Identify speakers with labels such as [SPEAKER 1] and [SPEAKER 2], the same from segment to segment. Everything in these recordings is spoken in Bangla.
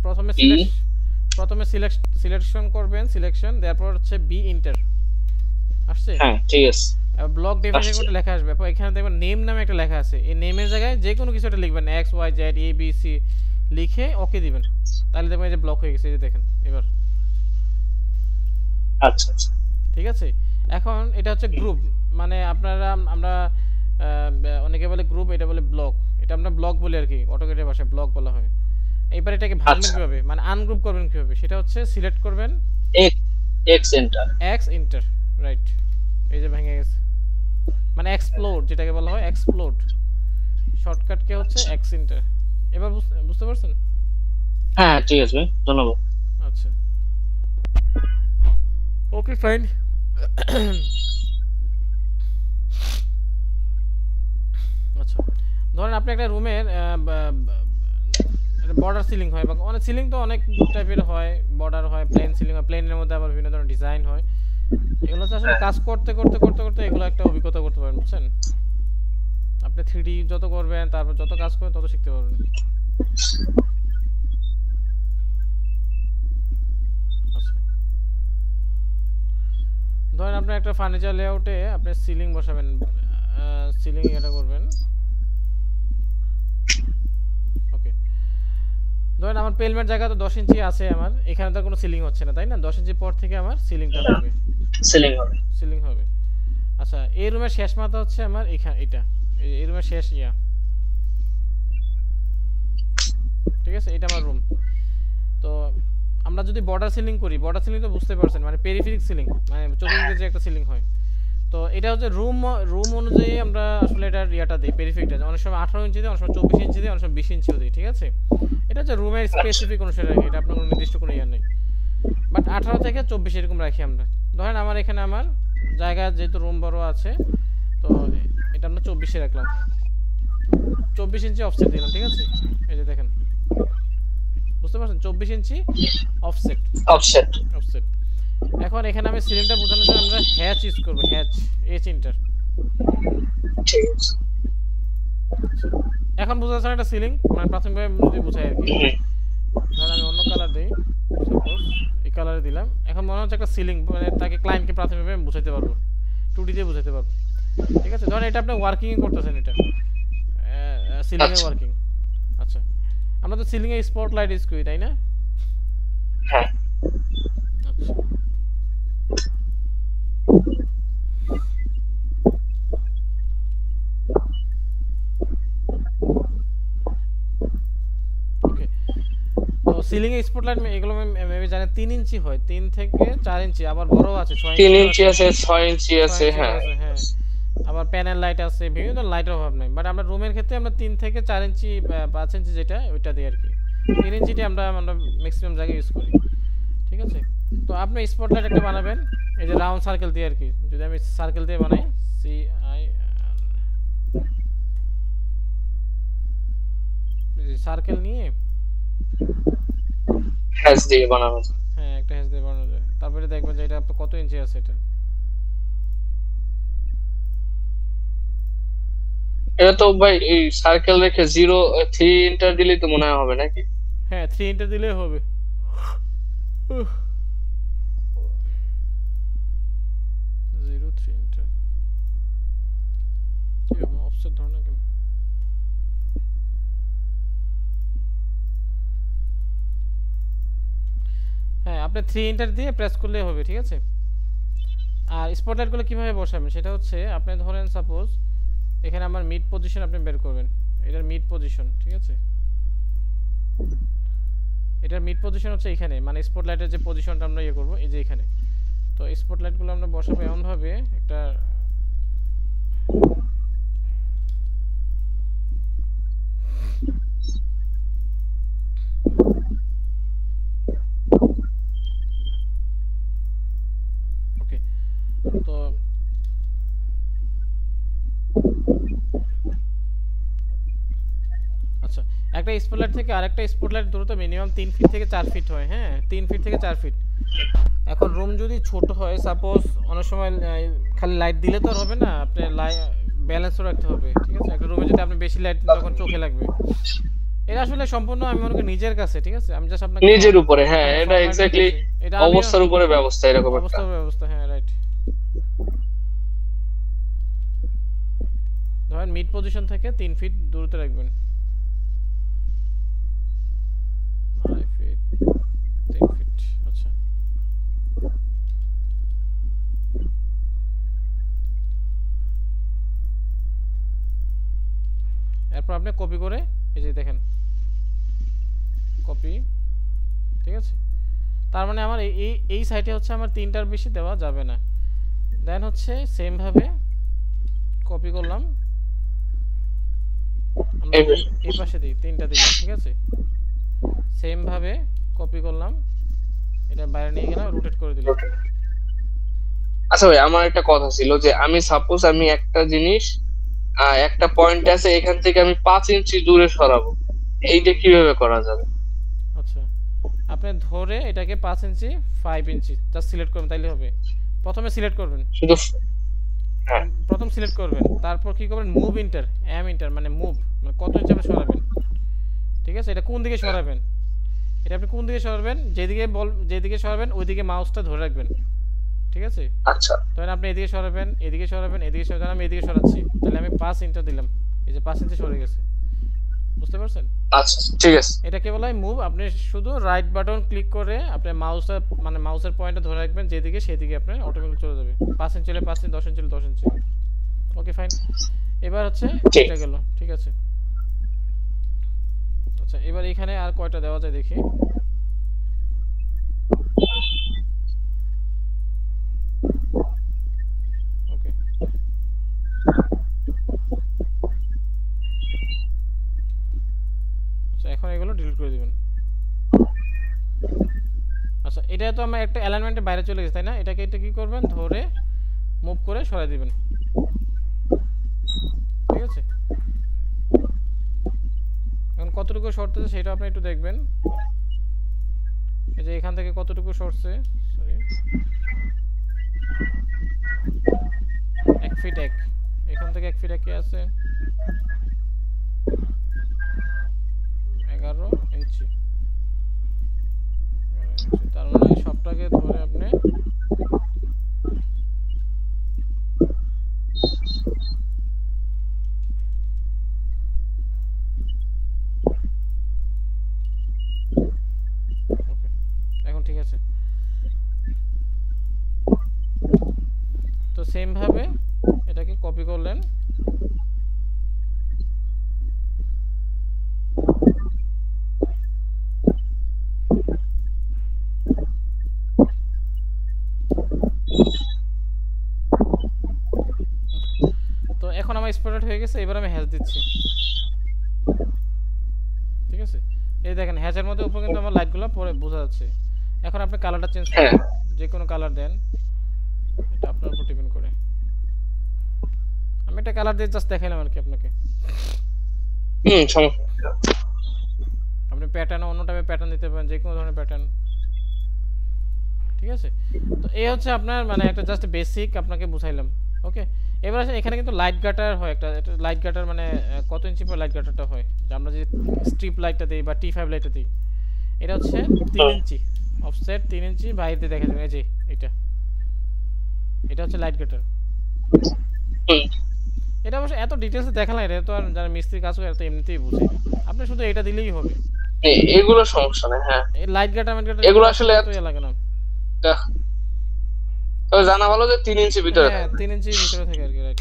[SPEAKER 1] প্রথমে
[SPEAKER 2] বি
[SPEAKER 1] সিলেক্ট প্রথমে সিলেকশন করবেন, সিলেকশন তারপর হচ্ছে বি ইন্টার আসছে।
[SPEAKER 2] হ্যাঁ ঠিক আছে
[SPEAKER 1] ব্লক ডেফিনেশন
[SPEAKER 2] আসছে
[SPEAKER 1] করতে লেখা আসবে, এরপর এখানে দেখবেন নেম নামে একটা লেখা আছে, এই নেমের জায়গায় যে কোনো কিছু একটা লিখবেন, x Y Z A B C লিখে ওকে দিবেন, তাহলে দেখবেন এই যে ব্লক হয়ে গেছে, এই যে দেখেন এবার।
[SPEAKER 2] আচ্ছা আচ্ছা
[SPEAKER 1] ঠিক আছে, এখন এটা হচ্ছে গ্রুপ, মানে আপনারা আমরা অনেকে বলে গ্রুপ, এটা বলে ব্লক, এটা আমরা ব্লক বলি আর কি, অটোকেটের ভাষায় ব্লক বলা হয়। এইবার এটাকে ভাঙবেন
[SPEAKER 2] আচ্ছা
[SPEAKER 1] কিভাবে, মানে আনগ্রুপ করবেন কিভাবে, সেটা হচ্ছে সিলেক্ট করবেন
[SPEAKER 2] x x enter
[SPEAKER 1] x inter, right, এই যে ভেঙে গেছে, মানে এক্সপ্লোড যেটাকে বলা হয়, এক্সপ্লোড শর্টকাট কে হচ্ছে
[SPEAKER 2] আচ্ছা
[SPEAKER 1] এক্স ইন্টার। এবার বুঝতে পারছেন?
[SPEAKER 2] হ্যাঁ ঠিক আছে ভাই, ধন্যবাদ।
[SPEAKER 1] আচ্ছা, ওকে ফাইন। আচ্ছা, ধরেন আপনি একটা রুমের বর্ডার সিলিং হয়, বা অনেক সিলিং তো অনেক টাইপের হয়, বর্ডার হয়, প্লেন সিলিং হয়, প্লেনের মধ্যে আবার বিভিন্ন ধরনের ডিজাইন হয়, এগুলো তো আসলে
[SPEAKER 2] হ্যাঁ
[SPEAKER 1] কাজ করতে করতে করতে করতে এগুলো একটা অভিজ্ঞতা করতে পারেন, বুঝছেন? আপনি 3D যত করবেন, তারপর যত কাজ করবেন তত শিখতে পারবেন। আচ্ছা, ধরেন আপনি একটা ফার্নিচার লেআউটে আপনি সিলিং বসাবেন, সিলিং এটা করবেন, ওকে। ধরেন আমার পেলমেন্ট জায়গা তো 10 ইঞ্চি আছে, আমার এখানে তো কোনো সিলিং হচ্ছে না, তাই না? 10 ইঞ্চি পর থেকে আমার সিলিংটা হবে,
[SPEAKER 2] সিলিং হবে
[SPEAKER 1] সিলিং হবে। আচ্ছা, এই রুমের শেষ মাথা হচ্ছে আমার এখানে, এটা এই রুমের শেষ ঠিক আছে, এটা আমার রুম। তো আমরা যদি বর্ডার সিলিং করি, বর্ডার সিলিং তো বুঝতে পারছেন, মানে পেরিফেরিক সিলিং, মানে চতুর্দিকে যে একটা সিলিং হয়, তো এটা হচ্ছে রুম, রুম অনুযায়ী আমরা আসলে এটার ইয়াটা দিই, পেরিফেরিকটা অনেক সময় 18 ইঞ্চি দিই, অনেক সময় 24 ইঞ্চি দিই, অনেক সময় 20 ইঞ্চিও দিই, ঠিক আছে? এটা হচ্ছে রুমের
[SPEAKER 2] আচ্ছা
[SPEAKER 1] স্পেসিফিক অনুসারে রাখি, এটা আপনার কোনো নির্দিষ্ট কোনো ইয়ে নেই, বাট 18 থেকে 24 এরকম রাখি আমরা। ধরেন আমার এখানে আমার জায়গা যেহেতু রুম বড় আছে, তো এটা আমরা 24-এ রাখলাম, 24 ইঞ্চি অফসেট দিলাম, ঠিক আছে? এই যে দেখেন, বুঝতে পারছেন, 24 ইঞ্চি অফসেট,
[SPEAKER 2] অফসেট
[SPEAKER 1] অফসেট। এখন এখানে আমি সিলিংটা বোঝানোর জন্য আমরা হ্যাচ ইউজ করবো, হ্যাচ, এইচ ইন্টার।
[SPEAKER 2] ঠিক আছে
[SPEAKER 1] আচ্ছা, এখন বোঝা যাচ্ছে না একটা সিলিং, মানে প্রাথমিকভাবে যদি বোঝাই আর কি।
[SPEAKER 2] হুম,
[SPEAKER 1] ধরেন আমি অন্য কালার দিই, সাপোজ এই কালারে দিলাম, এখন মনে হচ্ছে একটা সিলিং, মানে তাকে ক্লায়েন্টকে প্রাথমিকভাবে আমি বুঝাইতে পারবো, 2D দিয়ে বুঝাইতে পারবো, ঠিক আছে? ধরেন এটা আপনি ওয়ার্কিং করতেছেন, এটা সিলিংয়ের
[SPEAKER 2] আচ্ছা
[SPEAKER 1] ওয়ার্কিং। আচ্ছা, আমরা তো সিলিংয়ে স্পট লাইট ইউজ করি, তাই না?
[SPEAKER 2] হ্যাঁ
[SPEAKER 1] আচ্ছা, ওকে। তো সিলিং এ স্পটলাইট এগুলো মেবি জানেন 3 ইঞ্চি হয়, 3 থেকে 4 ইঞ্চি, আবার বড় আছে
[SPEAKER 2] তিন
[SPEAKER 1] 6 ইঞ্চিও
[SPEAKER 2] ইঞ্চি
[SPEAKER 1] আছে,
[SPEAKER 2] আছে 6 ইঞ্চি
[SPEAKER 1] ছয়
[SPEAKER 2] আছে
[SPEAKER 1] ইঞ্চিও
[SPEAKER 2] হ্যাঁ
[SPEAKER 1] আছে, হ্যাঁ। আবার প্যানেল লাইট আছে, বিভিন্ন লাইটের অভাব নেই, বাট আমরা রুমের ক্ষেত্রে আমরা 3 থেকে 4 ইঞ্চি 5 ইঞ্চি যেটা ওইটা দিই আর কি, 3 ইঞ্চিটি আমরা আমরা ম্যাক্সিমাম জায়গায় ইউজ করি, ঠিক আছে? তো আপনি স্পটলাইট একটা বানাবেন, এই যে রাউন্ড সার্কেল দিয়ে আর কি, যদি আমি সার্কেল দিয়ে বানাই, CI সার্কেল নিয়ে,
[SPEAKER 2] হ্যাশ দিয়ে বানানো যায়।
[SPEAKER 1] হ্যাঁ একটা হ্যাশ দিয়ে বানানো যায়, তারপরে দেখবেন যে এটা আপনার কত ইঞ্চি আছে এটা।
[SPEAKER 2] এটা তো ভাই এই সার্কেল রেখে 0 3 দিলেই তো মনে হয় হবে নাকি?
[SPEAKER 1] হ্যাঁ 3 ইঞ্চি দিলেই হবে। 0 3 কি হবে, অফসেট ধরে না কেন? হ্যাঁ আপনি 3 ইঞ্চি দিয়ে প্রেস করলেই হবে, ঠিক আছে? আর স্পটলাইটগুলো কিভাবে বসাবেন সেটা হচ্ছে, আপনি ধরেন সাপোজ এখানে আমার মিড পজিশন আপনি বের করবেন, এটার মিড পজিশন, ঠিক আছে? এটার মিড পজিশন হচ্ছে এখানে, মানে স্পটলাইটের যে পজিশনটা আমরা ইয়ে করবো এই যে এখানে। তো স্পটলাইটগুলো আমরা বসাবো এমনভাবে একটা, ওকে। তো আচ্ছা, একটা স্পটলাইট থেকে আরেকটা স্পটলাইট দূরত্ব মিনিমাম 3 ফিট থেকে 4 ফিট হয়, হ্যাঁ 3 ফিট থেকে 4 ফিট। এখন রুম যদি ছোট হয়, সাপোজ অনেক সময় খালি লাইট দিলে তো আর হবে না, আপনি ব্যালেন্সও রাখতে হবে, ঠিক আছে? একটা রুমে যদি আপনি বেশি লাইট দিন তখন চোখে লাগবে, এটা আসলে সম্পূর্ণ আমি মনে করি নিজের কাছে, ঠিক আছে? আমি জাস্ট আপনাকে
[SPEAKER 2] নিজের উপরে, হ্যাঁ
[SPEAKER 1] হ্যাঁ
[SPEAKER 2] এটা
[SPEAKER 1] ফর্মাট
[SPEAKER 2] এক্স্যাক্টলি
[SPEAKER 1] দিতেছি, এটা আমিও
[SPEAKER 2] অবস্থার উপরে ব্যবস্থা এরকম একটা।
[SPEAKER 1] অবস্থার ব্যবস্থা, হ্যাঁ রাইট। ধরেন মিড পজিশন থেকে 3 ফিট দূরত্বে রাখবেন, 5 ফিট 3 ফিট। আচ্ছা এরপর আপনি কপি করে এই যে দেখেন কপি, ঠিক আছে? তার মানে আমার এই সাইটে হচ্ছে আমার 3টার বেশি দেওয়া যাবে না। দেন হচ্ছে সেম ভাবে কপি করলাম, আমরা এই পাশে দিই 3টা দিলাম, ঠিক আছে? সেম ভাবে কপি করলাম, এটা বাইরে নিয়ে গেলাম, রোটেট করে দিলাম।
[SPEAKER 2] আচ্ছা ভাই, আমার একটা কথা ছিল যে আমি সাপোজ আমি একটা জিনিস একটা পয়েন্ট আছে, এখান থেকে আমি 5 ইঞ্চি দূরে সরাবো, এইটা কিভাবে করা যাবে?
[SPEAKER 1] আচ্ছা আপনি ধরে এটাকে 5 ইঞ্চি 5 ইঞ্চি জাস্ট সিলেক্ট করবেন, তাইলে হবে। প্রথমে সিলেক্ট করবেন,
[SPEAKER 2] শুধু হ্যাঁ
[SPEAKER 1] প্রথম সিলেক্ট করবেন, তারপর কি করবেন, মুভ ইন্টার, এম ইন্টার মানে মুভ, মানে কত ইঞ্চি আপনি সরাবেন, ঠিক আছে? এটা কোন দিকে সরাবেন, এটা আপনি কোন দিকে সরাবেন, যেদিকে সরাবেন ওইদিকে মাউসটা ধরে রাখবেন, ঠিক আছে?
[SPEAKER 2] আচ্ছা
[SPEAKER 1] তখন আপনি এদিকে সরাবেন, এদিকে সরাবেন, এদিকে সরাবেন, আমি এদিকে সরাচ্ছি, তাহলে আমি 5 ইন্টার দিলাম, এই যে 5 ইঞ্চি সরে গেছে, বুঝতে পারছেন?
[SPEAKER 2] আচ্ছা ঠিক আছে।
[SPEAKER 1] এটাকে বলা হয় মুভ। আপনি শুধু রাইট বাটন ক্লিক করে আপনি মাউসটা মানে মাউসের পয়েন্টটা ধরে রাখবেন যেদিকে, সেদিকে আপনি অটোমেটিক চলে যাবে। 5 ইঞ্চি হলে 5 ইঞ্চি, 10 ইঞ্চি হলে 10 ইঞ্চি। Okay fine. এবার হচ্ছে
[SPEAKER 2] ঠিক
[SPEAKER 1] এটা গেল, ঠিক আছে? আচ্ছা এবার এখানে আর কয়টা দেওয়া যায় দেখি। ওকে আচ্ছা এখন এগুলো ডিলিট করে দিবেন। আচ্ছা এটা তো আমার একটা অ্যালাইনমেন্টের বাইরে চলে গেছে, তাই না? এটাকে এটা কি করবেন, ধরে মুভ করে সরাই দিবেন, ঠিক আছে? এখন কতটুকু সরতেছে সেটা আপনি একটু দেখবেন, এই যে এখান থেকে কতটুকু সরছে, সরি 1 ফিট 1, এখান থেকে 1 ফিট 1 কে আছে 11 ইঞ্চি। তার মানে সবটাকে ধরে আপনি ওকে এখন ঠিক আছে। তো সেম ভাবে এটাকে কপি করলেন, তো এখন আমার স্পটেড হয়ে গেছে। এবার আমি হ্যাশ দিচ্ছি, ঠিক আছে? এই দেখেন হ্যাশের মধ্যে উপর কিন্তু আমার লাইটগুলো পরে বোঝা যাচ্ছে। এখন আপনি কালারটা চেঞ্জ
[SPEAKER 2] হ্যাঁ
[SPEAKER 1] করুন, যে কোনো কালার দেন, এটা আপনার উপর ডিপেন্ড করে। আমি একটা কালার দিয়ে জাস্ট দেখাইলাম আর কি আপনাকে।
[SPEAKER 2] সমস্যা।
[SPEAKER 1] আপনি প্যাটার্ন অন্য টাইপের প্যাটার্ন দিতে পারেন, যে কোনো ধরনের প্যাটার্ন, ঠিক আছে? তো এই হচ্ছে আপনার মানে একটা জাস্ট বেসিক আপনাকে বুঝাইলাম। ওকে এবার আসেন, এখানে কিন্তু লাইট গাটার হয় একটা, লাইট গাটার মানে কত ইঞ্চি পর লাইট গাটারটা হয়, যে আমরা যে স্ট্রিপ লাইটটা দিই বা T5 লাইটটা দিই, এটা হচ্ছে 3 ইঞ্চি অফসেট, 3 ইঞ্চি বাইরে দিয়ে দেখা যাবে, এই যে এটা হচ্ছে লাইট গাটার। এটা অবশ্য এত ডিটেইলসে দেখালাম, এটা তো আর যারা মিস্ত্রি কাজ করে তো এমনিতেই বুঝে, আপনি শুধু এটা দিলেই হবে।
[SPEAKER 2] এগুলো সমস্যা নেই। হ্যাঁ
[SPEAKER 1] এই লাইট গাটার ম্যাট গাটার
[SPEAKER 2] এগুলো আসলে
[SPEAKER 1] তো লাগে না,
[SPEAKER 2] তবে জানা ভালো যে 3 ইঞ্চি ভিতরে
[SPEAKER 1] হ্যাঁ
[SPEAKER 2] থাকে।
[SPEAKER 1] 3 ইঞ্চি ভিতরে থাকে আর কি, রাইট?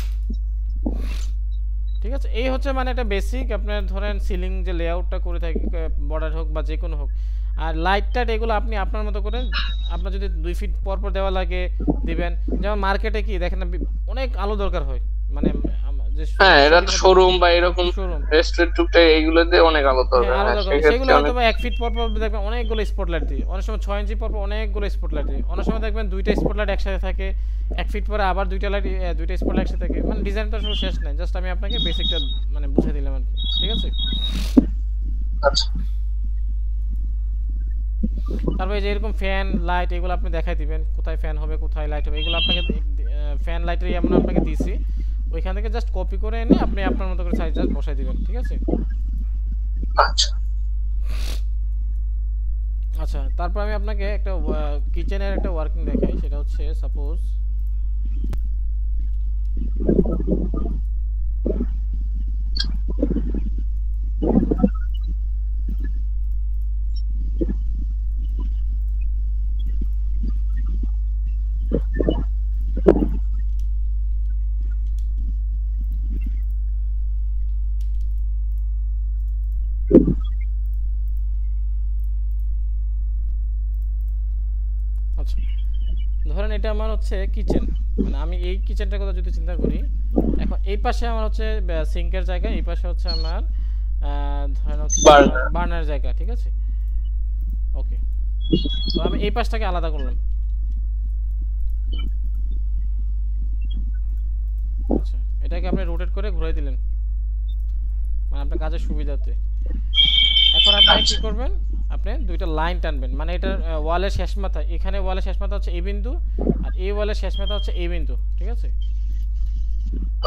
[SPEAKER 1] ঠিক আছে, এই হচ্ছে মানে একটা বেসিক আপনার ধরেন সিলিং যে লেআউটটা করে থাকি, বর্ডার হোক বা যে কোনো হোক। আর লাইটটা এগুলো আপনি আপনার মতো করে, আপনার যদি 2 ফিট পর পর দেওয়া লাগে দিবেন। যেমন মার্কেটে কি দেখেন না, অনেক আলো দরকার হয়, মানে যে
[SPEAKER 2] হ্যাঁ এটা তো শোরুম বা এরকম
[SPEAKER 1] শোরুম,
[SPEAKER 2] রেস্টুরেন্ট টুকটা এইগুলোতে অনেক আলো দরকার।
[SPEAKER 1] হ্যাঁ আলো
[SPEAKER 2] হ্যাঁ
[SPEAKER 1] দরকার,
[SPEAKER 2] সেক্ষেত্রে
[SPEAKER 1] সেগুলো হয়তো
[SPEAKER 2] অনেক
[SPEAKER 1] 1 ফিট পর পর দেখবেন অনেকগুলো স্পটলাইট দিই, অনেক সময় 6 ইঞ্চি পর পর অনেকগুলো স্পটলাইট দিই, অনেক সময় দেখবেন 2টা স্পটলাইট একসাথে থাকে, 1 ফিট পরে আবার 2টা লাইট 2টা স্পটলাইট একসাথে থাকে, মানে ডিজাইনটা আসলে শেষ নাই, জাস্ট আমি আপনাকে বেসিকটা মানে বুঝিয়ে দিলাম আর কি, ঠিক আছে?
[SPEAKER 2] আচ্ছা
[SPEAKER 1] তারপরে যে এরকম ফ্যান লাইট এগুলো আপনি দেখাই দিবেন, কোথায় ফ্যান হবে কোথায় লাইট হবে, এগুলো আপনাকে ফ্যান লাইটের এমন আপনাকে দিয়েছি, ওইখান থেকে জাস্ট কপি করে এনে আপনি আপনার মতো করে সাইজ জাস্ট বসাই দিবেন, ঠিক আছে?
[SPEAKER 2] আচ্ছা
[SPEAKER 1] আচ্ছা, তারপর আমি আপনাকে একটা কিচেনের একটা ওয়ার্কিং দেখাই। সেটা হচ্ছে সাপোজ আচ্ছা, ধরেন এটা আমার হচ্ছে কিচেন, মানে আমি এই কিচেনটার কথা যদি চিন্তা করি, এখন এই পাশে আমার হচ্ছে সিঙ্কের জায়গা, এই পাশে হচ্ছে আমার ধরেন হচ্ছে
[SPEAKER 2] বার্নার।
[SPEAKER 1] বার্নার জায়গা, ঠিক আছে। ওকে, তো আমি এই পাশটাকে আলাদা করলাম। আচ্ছা, এটাকে আপনি রোটেট করে ঘুরাই দিলেন, মানে আপনার কাজের সুবিধাতে। এখন আপনি কি
[SPEAKER 2] আচ্ছা
[SPEAKER 1] করবেন, আপনি দুইটা লাইন টানবেন, মানে এটার ওয়ালের শেষ মাথা, এখানে ওয়ালের শেষ মাথা হচ্ছে এই বিন্দু, আর এই ওয়ালের শেষ মাথা হচ্ছে এই বিন্দু, ঠিক আছে।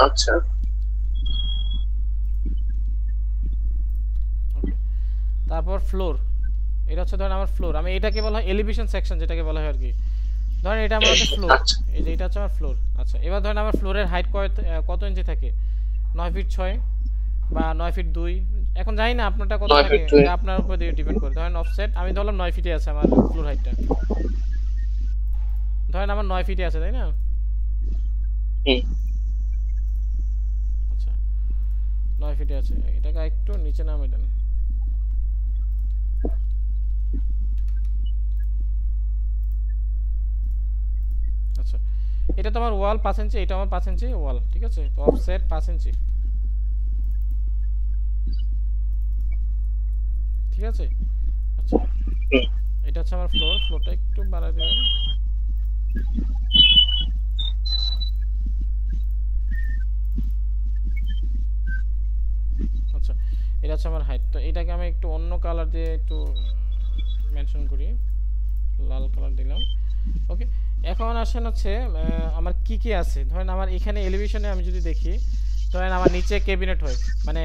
[SPEAKER 2] আচ্ছা
[SPEAKER 1] ওকে, তারপর ফ্লোর, এটা হচ্ছে ধরেন আমার ফ্লোর, আমি এটাকে বলা হয় এলিভেশন সেকশন যেটাকে বলা হয় আর কি। ধরেন এটা আমার হচ্ছে ফ্লোর,
[SPEAKER 2] আচ্ছা
[SPEAKER 1] এই যে এটা হচ্ছে আমার ফ্লোর। আচ্ছা, এবার ধরেন আমার ফ্লোরের হাইট কত ইঞ্চি থাকে, 9 ফিট 6 বা 9 ফিট 2, এখন জানি না আপনারটা কত
[SPEAKER 2] 9
[SPEAKER 1] থাকে,
[SPEAKER 2] ফিট 2।
[SPEAKER 1] এটা আপনার উপর ডিপেন্ড করে। ধরেন অফসেট আমি ধরলাম 9 ফিটে আছে আমার ফ্লোর হাইটটা, ধরেন আমার 9 ফিটে আছে, তাই না।
[SPEAKER 2] হুম
[SPEAKER 1] আচ্ছা, 9 ফিটে আছে, এটাকে একটু নিচে নামিয়ে দেন। আচ্ছা, এটা তো আমার ওয়াল 5 ইঞ্চি, এটা আমার 5 ইঞ্চি ওয়াল, ঠিক আছে। তো অফসেট 5 ইঞ্চি, ঠিক আছে। আচ্ছা,
[SPEAKER 2] হুম।
[SPEAKER 1] এটা হচ্ছে আমার ফ্লোরটা একটু বাড়াই দেবেন। আচ্ছা, এটা হচ্ছে আমার হাইট। তো এটাকে আমি একটু অন্য কালার দিয়ে একটু মেনশন করি, লাল কালার দিলাম। ওকে, এখন আসেন হচ্ছে আমার কি কি আছে। ধরেন আমার এখানে এলিভেশনে আমি যদি দেখি, ধরেন আমার নিচে ক্যাবিনেট হয়, মানে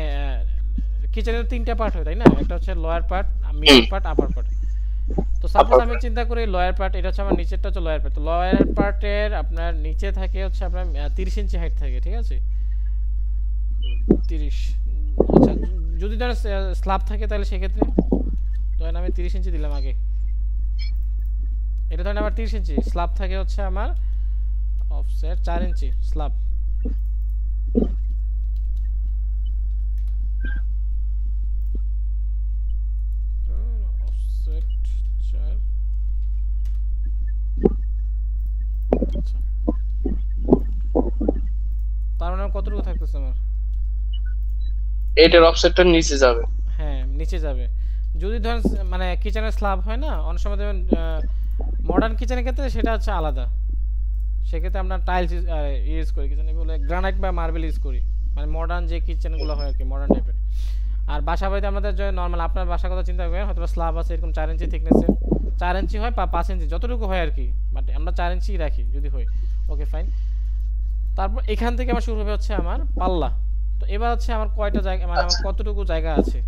[SPEAKER 1] কিচেনের 3টা পার্ট হয়, তাই না। একটা হচ্ছে লোয়ার পার্ট, মিডল পার্ট, আপার পার্ট। তো সাপোজ আমি চিন্তা করি লোয়ার পার্ট, এটা হচ্ছে আমার নিচেরটা হচ্ছে লোয়ার পার্ট। তো লোয়ার পার্টের আপনার নিচে থাকে হচ্ছে আপনার 30 ইঞ্চি হাইট থাকে, ঠিক আছে। 30, আচ্ছা, যদি ধরেন স্ল্যাব থাকে তাহলে সেক্ষেত্রে ধরেন আমি 30 ইঞ্চি দিলাম আগে। এটা ধরেন আমার 30 ইঞ্চি স্ল্যাব থাকে, হচ্ছে আমার অফসেট 4 ইঞ্চি স্ল্যাব। অফসেট 4, আচ্ছা, তার মানে কতটুকু থাকতেছে আমার,
[SPEAKER 2] এটার অফসেটটা নিচে যাবে।
[SPEAKER 1] হ্যাঁ নিচে যাবে। যদি ধরেন মানে কিচেনের স্ল্যাব হয় না অনেক সময়, দেখবেন মডার্ন কিচেনের ক্ষেত্রে সেটা হচ্ছে আলাদা, সেক্ষেত্রে আমরা টাইলস ইউজ করি, কিচেনে বলে গ্রানাইট বা মার্বেল ইউজ করি, মানে মডার্ন যে কিচেনগুলো হয় আর কি, মডার্ন টাইপের। আর বাসা বাড়িতে আমাদের যে নর্মাল আপনার বাসার কথা চিন্তা করেন, হয়তো স্ল্যাব আছে এরকম 4 ইঞ্চি থিকনেসের, 4 ইঞ্চি হয় বা 5 ইঞ্চি যতটুকু হয় আর কি, বাট আমরা 4 ইঞ্চি রাখি যদি হয়। ওকে ফাইন, তারপর এখান থেকে আমার শুরু হবে হচ্ছে আমার পাল্লা। তো এবার হচ্ছে আমার কয়টা জায়গা, মানে আমার
[SPEAKER 2] আচ্ছা
[SPEAKER 1] কতটুকু জায়গা আছে।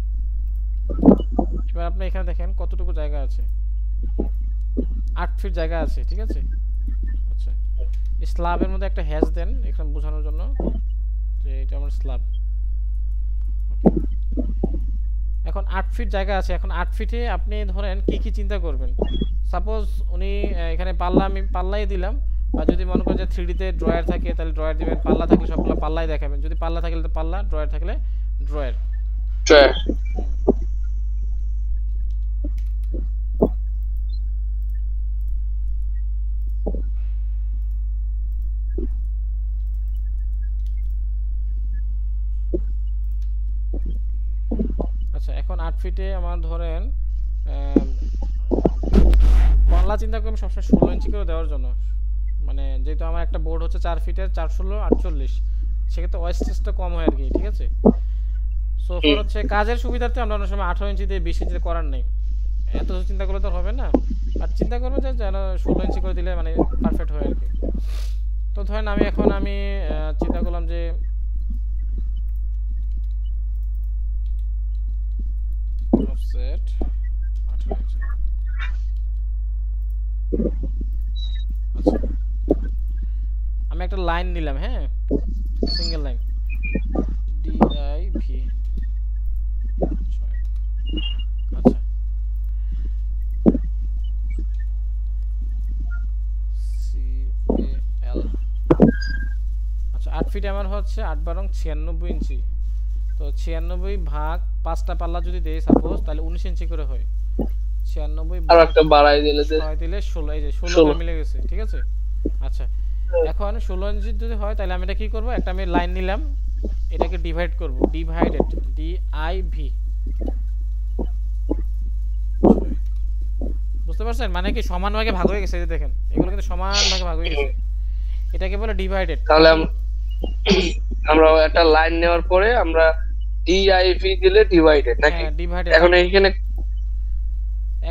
[SPEAKER 1] এবার আপনি এখানে দেখেন কতটুকু জায়গা আছে, 8 ফিট জায়গা আছে, ঠিক আছে। আচ্ছা, এই স্ল্যাবের মধ্যে একটা হ্যাজ দেন এখানে বোঝানোর জন্য যে এটা আমার স্ল্যাব। এখন 8 ফিট জায়গা আছে, এখন 8 ফিটে আপনি ধরেন কি কি চিন্তা করবেন। সাপোজ উনি এখানে পাল্লা, আমি পাল্লাই দিলাম, বা যদি মনে করেন যে 3D তে ড্রয়ার থাকে তাহলে ড্রয়ার দিবেন, পাল্লা থাকলে সবগুলো পাল্লাই দেখাবেন, যদি পাল্লা থাকলে তো পাল্লা, ড্রয়ার থাকলে ড্রয়ার।
[SPEAKER 2] ট্রায়ার।
[SPEAKER 1] আচ্ছা, এখন 8 ফিটে আমার ধরেন পাল্লা চিন্তা করি আমি সবসময় 16 ইঞ্চি করে দেওয়ার জন্য, মানে যেহেতু আমার একটা বোর্ড হচ্ছে 4 ফিটের, 4 16 48, সেক্ষেত্রে ওয়েস্টেজটা কম হয় আর কি, ঠিক আছে। সোফার হচ্ছে কাজের সুবিধার্থে আমরা অনেক সময় 18 ইঞ্চি দিয়ে 20 ইঞ্চি করার নেই, এত চিন্তা করলে তো হবে না। আর চিন্তা করবো যে যেন 16 ইঞ্চি করে দিলে মানে পারফেক্ট হয় আর কি। তো ধরেন আমি এখন চিন্তা করলাম যে অফসেট লাইন নিলাম, হ্যাঁ single line D I V. আচ্ছা সি এ এল। আচ্ছা 8 ফিট আমার হচ্ছে 8 বারং 96 ইঞ্চি। তো 96 ভাগ 5টা পাল্লা যদি দেই সাপোজ, তাহলে 19 ইঞ্চি করে হয়। 96
[SPEAKER 2] আর
[SPEAKER 1] ভাগ
[SPEAKER 2] একটা বাড়াই দিলে যে
[SPEAKER 1] 6 দিলে 16, এই যে 16 করে
[SPEAKER 2] 16।
[SPEAKER 1] মিলে গেছে, ঠিক আছে। আচ্ছা এখন 16 ইঞ্চি যদি হয় তাহলে আমি এটা কি করব, একটা আমি লাইন নিলাম, এটাকে ডিভাইড করব, ডিভাইডেড ডি আই ভি। বুঝতে পারছেন মানে কি সমান ভাগে ভাগ হয়ে গেছে, এই যে দেখেন এগুলো কিন্তু সমান ভাগে ভাগ হয়ে গেছে, এটাকে বলে ডিভাইডেড।
[SPEAKER 2] তাহলে আমরা একটা লাইন নেওয়ার পরে আমরা ডিআইভি দিলে ডিভাইডেড নাকি?
[SPEAKER 1] হ্যাঁ ডিভাইডেড।
[SPEAKER 2] এখন এইখানে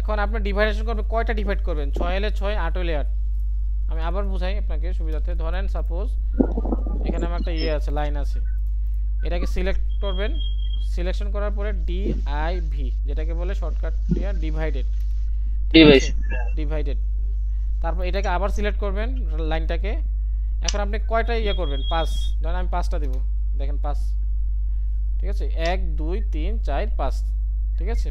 [SPEAKER 1] এখন আপনি ডিভাইডেশন করবেন, কয়টা ডিভাইড করবেন, 6 হলে 6, 8 হলে 8। আমি আবার বুঝাই আপনাকে সুবিধাতে। ধরেন সাপোজ এখানে আমার একটা ইয়ে আছে, লাইন আছে, এটাকে সিলেক্ট করবেন, সিলেকশন করার পরে ডি আই ভি, যেটাকে বলে শর্টকাট দিয়ে ডিভাইডেড, ঠিক আছে ডিভাইডেড। তারপর এটাকে আবার সিলেক্ট করবেন লাইনটাকে। এখন আপনি কয়টা ইয়ে করবেন, 5, ধরেন আমি 5টা দেব, দেখেন 5, ঠিক আছে 1 2 3 4 5, ঠিক আছে।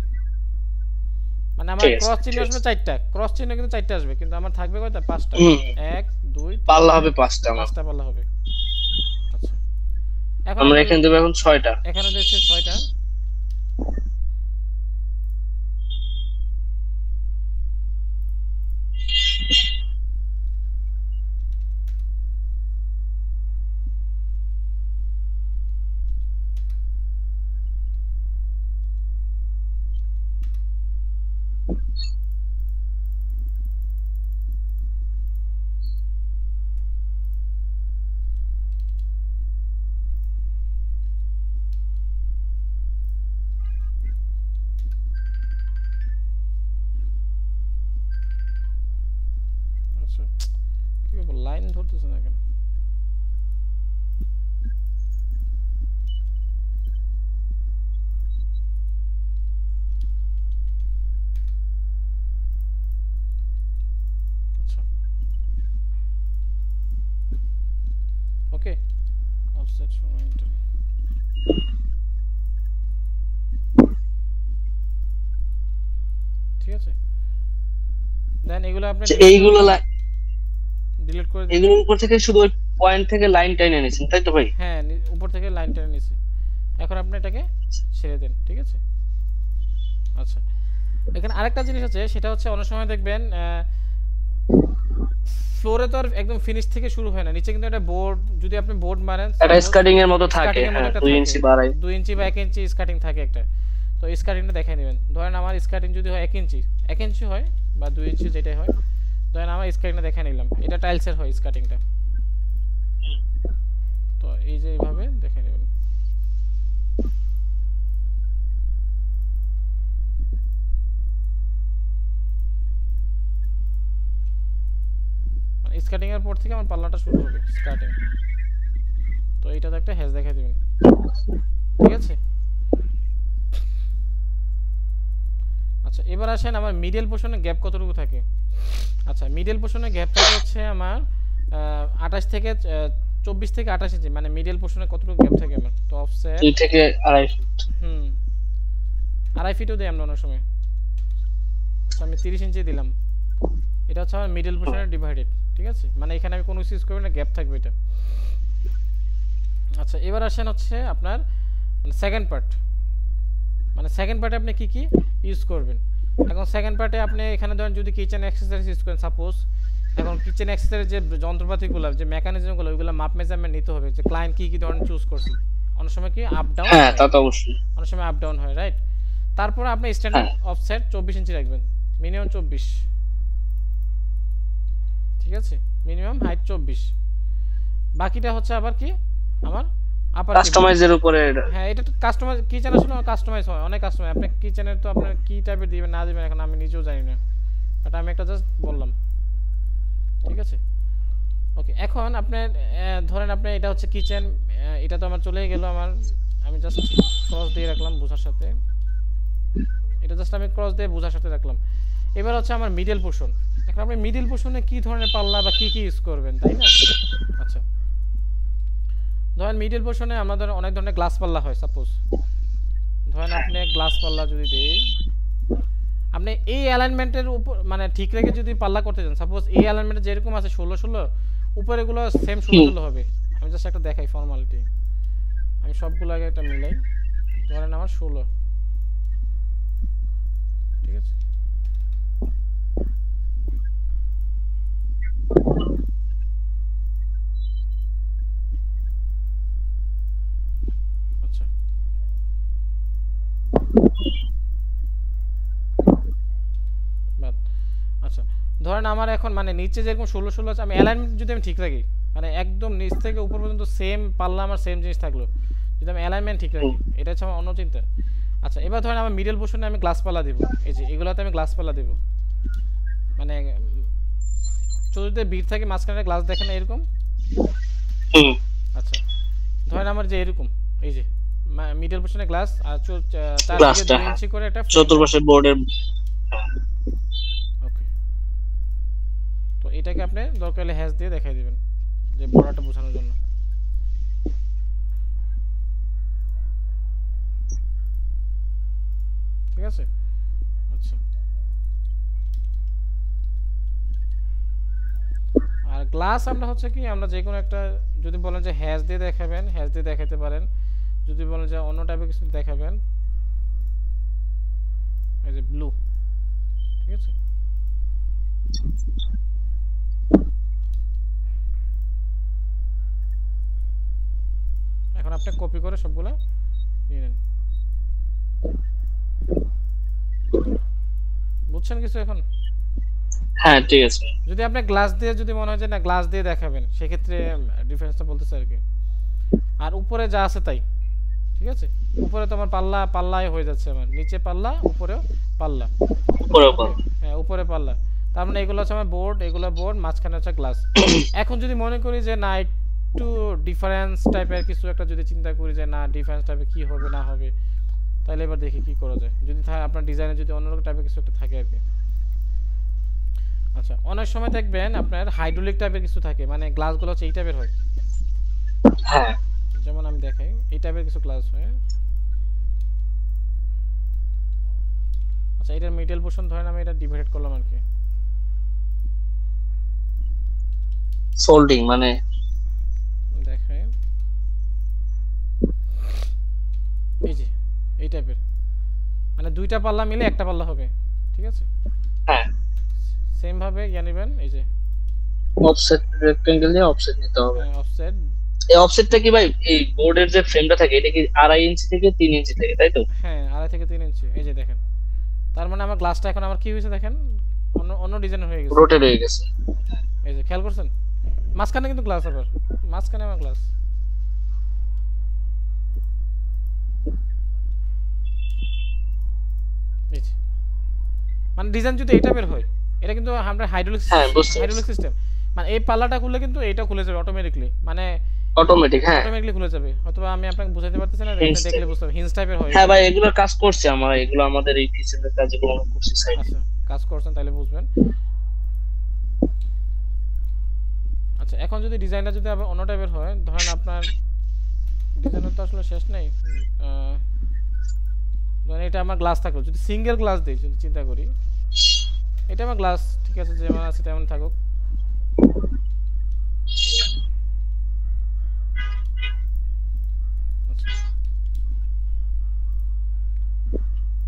[SPEAKER 1] মানে আমার ক্রস চিহ্ন আসবে 4টা, ক্রস চিহ্ন কিন্তু 4টা আসবে, কিন্তু আমার থাকবে কয়টা, 5টা। 1 2
[SPEAKER 2] পাল্লা হবে 5টা, আমার
[SPEAKER 1] 5টা পাল্লা হবে। আচ্ছা এখন
[SPEAKER 2] আমরা এখানে দেব এখন 6টা।
[SPEAKER 1] এখানে দিচ্ছি 6টা। আচ্ছা কি ব্যাপার, লাইন ধরতেছে না কেন? আচ্ছা ওকে অফসেট ফ্রম ইন্টার। ঠিক আছে দেন এগুলো আপনি
[SPEAKER 2] এইগুলো
[SPEAKER 1] ডিলিট করে দিন।
[SPEAKER 2] এগুলোর উপর থেকে শুধু ওই পয়েন্ট থেকে লাইন টাইনে নিয়েছেন তাই তো ভাই?
[SPEAKER 1] হ্যাঁ উপর থেকে লাইন টেনে নিছি। এখন আপনি এটাকে ছেড়ে দেন, ঠিক আছে। আচ্ছা এখানে আরেকটা জিনিস আছে, সেটা হচ্ছে অনেক সময় দেখবেন ফ্লোরে তো আর একদম ফিনিশ থেকে শুরু হয় না, নিচে কিন্তু একটা বোর্ড, যদি আপনি বোর্ড মারেন
[SPEAKER 2] একটা স্কার্টিং এর মতো থাকে, হ্যাঁ 2 ইঞ্চি বাড়াই,
[SPEAKER 1] 2 ইঞ্চি বা 1 ইঞ্চি স্কার্টিং থাকে একটা। তো স্কার্টিংটা দেখাই নেবেন। ধরেন আমার স্কার্টিং যদি হয় 1 ইঞ্চি, 1 ইঞ্চি হয় বা 2 ইঞ্চি যেটাই হয়, ধরেন আমার স্কার্টিংটা দেখাই নিলাম, এটা টাইলসের হয় স্কার্টিংটা। তো এই যে এইভাবে দেখাই নেবেন। মানে স্কার্টিং এর পর থেকে আমার পাল্লাটা শুরু হবে স্কার্টিং। তো এইটাতে একটা হ্যাশ দেখাই দিবেন, ঠিক আছে। আচ্ছা এবার আসেন আমার মিডল পোর্শনে গ্যাপ কতটুকু থাকে। আচ্ছা মিডল পোর্শনে গ্যাপ থাকে হচ্ছে আমার 28 থেকে 24 থেকে 28 ইঞ্চি, মানে মিডল পোর্শনে কতটুকু গ্যাপ থাকে আমার। তো অফসেট
[SPEAKER 2] 2 থেকে 2.5 ফিট।
[SPEAKER 1] 2.5 ফিটও দেই আমরা অনেক সময়। আচ্ছা আমি 30 ইঞ্চি দিলাম, এটা হচ্ছে আমার মিডল পোর্শনে ডিভাইডেড, ঠিক আছে। মানে এখানে আমি কোনো ইউজ করব না, গ্যাপ থাকবে এটা। আচ্ছা এবার আসেন হচ্ছে আপনার মানে সেকেন্ড পার্ট, মানে সেকেন্ড পার্টে আপনি কি কি ইউজ করবেন। এখন সেকেন্ড পার্টে আপনি এখানে ধরেন যদি কিচেন অ্যাক্সেসরিজ ইউজ করেন সাপোজ, এখন কিচেন অ্যাক্সেসরিজ যে যন্ত্রপাতিগুলো, যে মেকানিজমগুলো, ওইগুলো মাপ মেজারমেন্ট নিতে হবে, যে ক্লায়েন্ট কি কি ধরনের চুজ করছে। অনেক সময় কি আপ ডাউন,
[SPEAKER 2] হ্যাঁ তা তো অবশ্যই,
[SPEAKER 1] অনেক সময় আপ ডাউন হয়, রাইট। তারপর আপনি স্ট্যান্ডার্ড অফসেট 24 ইঞ্চি রাখবেন, মিনিমাম 24, ঠিক আছে, মিনিমাম হাইট 24। বাকিটা হচ্ছে আবার কি আমার আপার
[SPEAKER 2] কাস্টমাইজের উপরে।
[SPEAKER 1] হ্যাঁ এটা তো কাস্টমাইজ, কিচেন আসলে কাস্টমাইজ হয়, অনেক কাস্টমাইজ। আপনি কিচেনের তো আপনার কি টাইপের দিবেন না দিবেন এখন আমি নিজেও জানি না, বাট আমি একটা জাস্ট বললাম, ঠিক আছে। ওকে এখন আপনার ধরেন আপনি এটা হচ্ছে কিচেন, এটা তো আমার চলেই গেল আমার, আমি জাস্ট ক্রস দিয়ে রাখলাম বোঝার সাথে, এটা জাস্ট আমি ক্রস দিয়ে বোঝার সাথে রাখলাম। এবার হচ্ছে আমার মিডল পোর্শন। এখন আপনি মিডল পোর্শনে কি ধরনের পাল্লা বা কি কি ইউজ করবেন, তাই না। আচ্ছা ধরেন মিডল পোর্শনে আমাদের অনেক ধরনের গ্লাস পাল্লা হয়, সাপোজ ধরেন আপনি গ্লাস পাল্লা যদি দেই, আপনি এই অ্যালাইনমেন্টের উপর মানে ঠিক রেখে যদি পাল্লা করতে চান, সাপোজ এই অ্যালাইনমেন্টে যেরকম আছে 16 উপরে গুলো সেম 16 হবে। আমি জাস্ট একটা দেখাই ফর্মালিটি, আমি সবগুলো আগে একটা মিলাই। ধরেন আমার 16, ঠিক আছে। আচ্ছা বাদ। আচ্ছা ধরেন আমার এখন মানে নিচে যেরকম 16 আছে, আমি অ্যালাইনমেন্ট যদি আমি ঠিক রাখি, মানে একদম নিচ থেকে উপর পর্যন্ত সেম পাল্লা আমার সেম জিনিস থাকলো, যদি আমি অ্যালাইনমেন্ট ঠিক রাখি, এটা হচ্ছে আমার অন্য চিন্তা। আচ্ছা এবার ধরেন আমার মিডল পোর্শনে আমি গ্লাস পাল্লা দিব, এই যে এগুলোতে আমি গ্লাস পাল্লা দিব, মানে চতুর্থে বিট থাকে মাঝখানে গ্লাস দেখেন না এরকম। আচ্ছা ধরেন আমার যে এরকম এই যে মিডল পোর্শনে গ্লাস আর চারদিকে 2 ইঞ্চি করে একটা
[SPEAKER 2] চতুর্পাশে বোর্ডের।
[SPEAKER 1] ওকে, তো এটাকে আপনি দরকার হলে হ্যাশ দিয়ে দেখাই দিবেন যে বড়টা বোঝানোর জন্য। ঠিক আছে। আচ্ছা আর গ্লাস আমরা হচ্ছে কি আমরা যে কোনো একটা, যদি বলেন যে হ্যাশ দিয়ে দেখাবেন হ্যাশ দিয়ে দেখাতে পারেন, যদি বলেন যে অন্য টাইপের কিছু দেখাবেন, এই যে ব্লু, ঠিক আছে। এখন আপনি কপি করে সবগুলো নিয়ে নেন, বুঝছেন কিছু এখন?
[SPEAKER 2] হ্যাঁ ঠিক আছে।
[SPEAKER 1] যদি আপনি গ্লাস দিয়ে যদি মনে হয় যে না গ্লাস দিয়ে দেখাবেন, সেক্ষেত্রে ডিফারেন্সটা বলতেছে আর কি। আর উপরে যা আছে তাই, ঠিক আছে। উপরে তো আমার পাল্লা পাল্লাই হয়ে যাচ্ছে, আমার নিচে পাল্লা উপরেও পাল্লা, হ্যাঁ উপরে পাল্লা, তার মানে এগুলো হচ্ছে আমার বোর্ড, এগুলো বোর্ড, মাঝখানে হচ্ছে গ্লাস। এখন যদি মনে করি যে না একটু ডিফারেন্স টাইপের কিছু একটা যদি চিন্তা করি যে না ডিফারেন্স টাইপের কি হবে না হবে, তাহলে এবার দেখি কি করা যায়, যদি আপনার ডিজাইনে যদি অন্যরকম টাইপের কিছু একটা থাকে আর কি। আচ্ছা অনেক সময় দেখবেন আপনার হাইড্রোলিক টাইপের কিছু থাকে, মানে গ্লাসগুলো হচ্ছে এই টাইপের হয়।
[SPEAKER 2] হ্যাঁ
[SPEAKER 1] যেমন আমি দেখাই এই টাইপের কিছু গ্লাস হয়। আচ্ছা এটার মিডল পোর্শন ধরেন আমি এটা ডিভাইড করলাম আর কি,
[SPEAKER 2] সোল্ডিং মানে
[SPEAKER 1] দেখাই এই যে এই টাইপের, মানে দুইটা পাল্লা মিলে একটা পাল্লা হবে, ঠিক আছে।
[SPEAKER 2] হ্যাঁ
[SPEAKER 1] সেম ভাবে ইয়া নেবেন, এই যে
[SPEAKER 2] অফসেট রেক্টেঙ্গেল দিয়ে অফসেট নিতে হবে।
[SPEAKER 1] অফসেট।
[SPEAKER 2] এই অফসেটটা কি ভাই এই বোর্ডের যে ফ্রেমটা থাকে এটা কি 2.5 ইঞ্চি থেকে 3 ইঞ্চি থেকে, তাই তো?
[SPEAKER 1] হ্যাঁ 2.5 থেকে 3 ইঞ্চি, এই যে দেখেন, তার মানে আমার গ্লাসটা এখন আমার কি হয়েছে দেখেন, অন্য অন্য ডিজাইন হয়ে গেছে,
[SPEAKER 2] রোটেট হয়ে গেছে।
[SPEAKER 1] এই যে খেয়াল করছেন মাঝখানে কিন্তু গ্লাস, আবার মাঝখানে আমার গ্লাস। এই যে মানে ডিজাইন যদি এটা বের হয়, এটা কিন্তু আমরা হাইড্রোলিক সিস্টেম, মানে এই পাল্লাটা খুললে কিন্তু এটা খুলে যাবে অটোমেটিক্যালি, মানে
[SPEAKER 2] অটোমেটিক, হ্যাঁ
[SPEAKER 1] অটোমেটিক্যালি খুলে যাবে। হয়তো আমি আপনাকে বোঝাতে পারতেছি না, এটা দেখলে বুঝতে পারবেন হিঞ্জ টাইপের হয়।
[SPEAKER 2] হ্যাঁ ভাই এগুলোর কাজ করছি আমরা, এগুলো আমাদের এই কিচেনের কাজগুলো আমরা করছি সাইডে।
[SPEAKER 1] আচ্ছা কাজ করছেন তাহলে বুঝবেন। আচ্ছা এখন যদি ডিজাইনটা যদি আবার অন্য টাইপের হয়, ধরেন আপনার ডিজাইনের তো আসলে শেষ নেই, ধরেন এটা আমার গ্লাস থাকলো, যদি সিঙ্গেল গ্লাস দিই, যদি চিন্তা করি এটা আমার গ্লাস, ঠিক আছে যেমন আছে তেমন থাকুক। আচ্ছা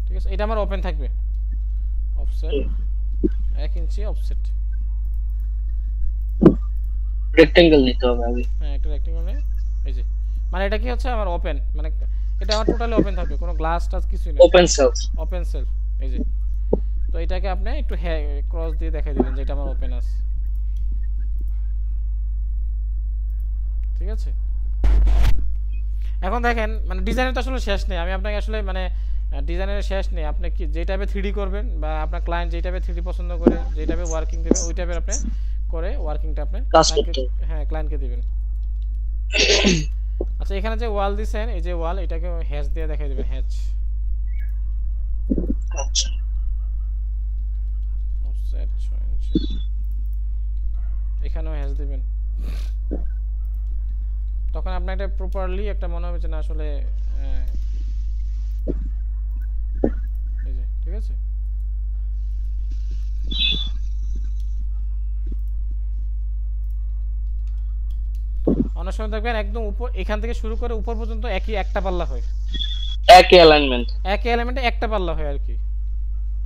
[SPEAKER 1] ঠিক আছে, এটা আমার ওপেন থাকবে, অফসেট 1 ইঞ্চি অফসেট,
[SPEAKER 2] রেক্টেঙ্গেল নিতে হবে আগে।
[SPEAKER 1] হ্যাঁ একটা রেক্টেঙ্গল নেই, এই যে মানে এটা কি হচ্ছে আমার ওপেন, মানে এটা আমার টোটালি ওপেন থাকবে, কোনো গ্লাস টাচ কিছুই নেই,
[SPEAKER 2] ওপেন সেলফ।
[SPEAKER 1] ওপেন সেলফ, এই যে। তো এটাকে আপনি একটু ক্রস দিয়ে দেখাই দিলেন যে এটা আমার ওপেন আছে, ঠিক আছে। এখন দেখেন মানে ডিজাইনের তো আসলে শেষ নেই, আমি আপনাকে আসলে মানে ডিজাইনের শেষ নেই, আপনি কি যে টাইপের 3D করবেন বা আপনার ক্লায়েন্ট যে টাইপের 3D পছন্দ করে, যে টাইপের ওয়ার্কিং দেবে ওই টাইপের আপনি করে ওয়ার্কিংটা আপনি হ্যাঁ ক্লায়েন্টকে দিবেন। আচ্ছা এখানে যে ওয়াল দিছেন, এই যে ওয়াল, এটাকে হ্যাচ দিয়ে দেখাই দিবেন, হ্যাচ।
[SPEAKER 2] আচ্ছা
[SPEAKER 1] অফসেট 6 ইঞ্চি, এখানেও হ্যাচ দিবেন। তখন আপনার একটা প্রপারলি একটা মনে হবে যে না আসলে এই যে ঠিক আছে। অনেক সময় দেখবেন একদম উপর এখান থেকে শুরু করে উপর পর্যন্ত একই একটা পাল্লা হয়,
[SPEAKER 2] একই অ্যালাইনমেন্ট।
[SPEAKER 1] একই এলিমেন্টে একটা পাল্লা হয় আর কি,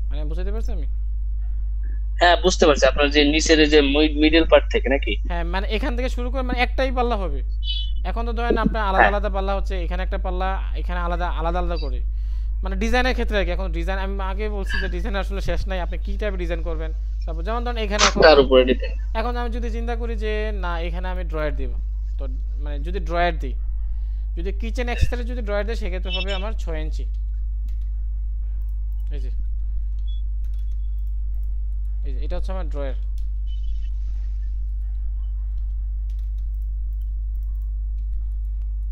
[SPEAKER 1] মানে বুঝতে পারছি আমি।
[SPEAKER 2] হ্যাঁ বুঝতে পারছি, আপনার যে নিচের যে মিডল পার্ট থেকে নাকি?
[SPEAKER 1] হ্যাঁ মানে এখান থেকে শুরু করে মানে একটাই পাল্লা হবে। এখন তো ধরেন আপনার আলাদা
[SPEAKER 2] হ্যাঁ
[SPEAKER 1] আলাদা পাল্লা হচ্ছে, এখানে একটা পাল্লা, এখানে আলাদা আলাদা আলাদা করে, মানে ডিজাইনের ক্ষেত্রে আর কি। এখন ডিজাইন আমি আগে বলছি যে ডিজাইন আসলে শেষ নাই, আপনি কী টাইপের ডিজাইন করবেন। তারপর যেমন ধরেন এখানে এখন
[SPEAKER 2] তার উপরে ডিপেন্ড।
[SPEAKER 1] এখন আমি যদি চিন্তা করি যে না এখানে আমি ড্রয়ার দিব, তো মানে যদি ড্রয়ার দিই, যদি কিচেন এক্সট্রা যদি ড্রয়ার দেয় সেক্ষেত্রে হবে আমার 6 ইঞ্চি। এই যে এটা হচ্ছে আমার ড্রয়ার,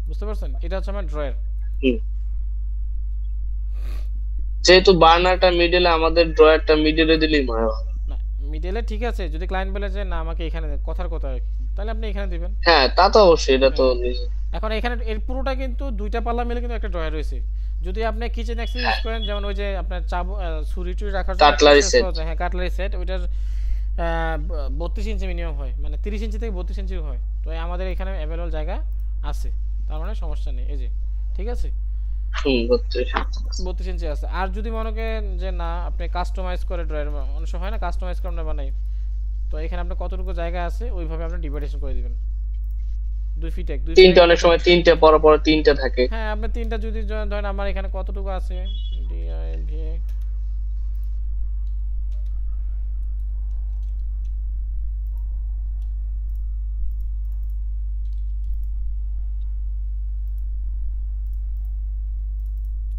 [SPEAKER 1] বুঝতে পারছেন? এটা হচ্ছে আমার ড্রয়ার।
[SPEAKER 2] যেহেতু বার্নারটা মিডলে, আমাদের ড্রয়ারটা মিডলে দিলেই মনে হয় ভালো।
[SPEAKER 1] না মিডলে ঠিক আছে, যদি ক্লায়েন্ট বলে যে না আমাকে এখানে দেন, কথার কথা আর কি, তাহলে আপনি এখানে দিবেন।
[SPEAKER 2] হ্যাঁ তা তো অবশ্যই, এটা তো
[SPEAKER 1] হ্যাঁ এখন এখানে এর পুরোটা কিন্তু দুইটা পাল্লা মিলে কিন্তু একটা ড্রয়ার রয়েছে। যদি আপনি কিচেন অ্যাক্সেস ইউজ করেন, যেমন ওই যে আপনার ছুরি টুরি রাখার জন্য একটা
[SPEAKER 2] কাটলারি
[SPEAKER 1] access
[SPEAKER 2] সেট।
[SPEAKER 1] পাওয়া যায়, হ্যাঁ কাটলারি সেট, ওইটার 32 ইঞ্চি মিনিমাম হয়, মানে 30 ইঞ্চি থেকে 32 ইঞ্চি হয়। তো আমাদের এখানে অ্যাভেলেবল জায়গা আছে, তার মানে সমস্যা নেই। এই যে ঠিক আছে, 32 ইঞ্চি আছে। আর যদি মনে করেন যে না আপনি কাস্টমাইজ করে ড্রয়ার, অনেক সময় হয় না কাস্টমাইজ করে আমরা বানাই, তো এখানে আপনার কতটুকু জায়গা আছে ওইভাবে আপনি ডিভাইডেশন করে দিবেন। 2 ফিট 2 ফিট
[SPEAKER 2] তিনটা, অনেক সময় তিনটা পর পর তিনটা থাকে।
[SPEAKER 1] হ্যাঁ আপনি তিনটা যদি ধরেন আমার এখানে কতটুকু আছে, ডিআইভি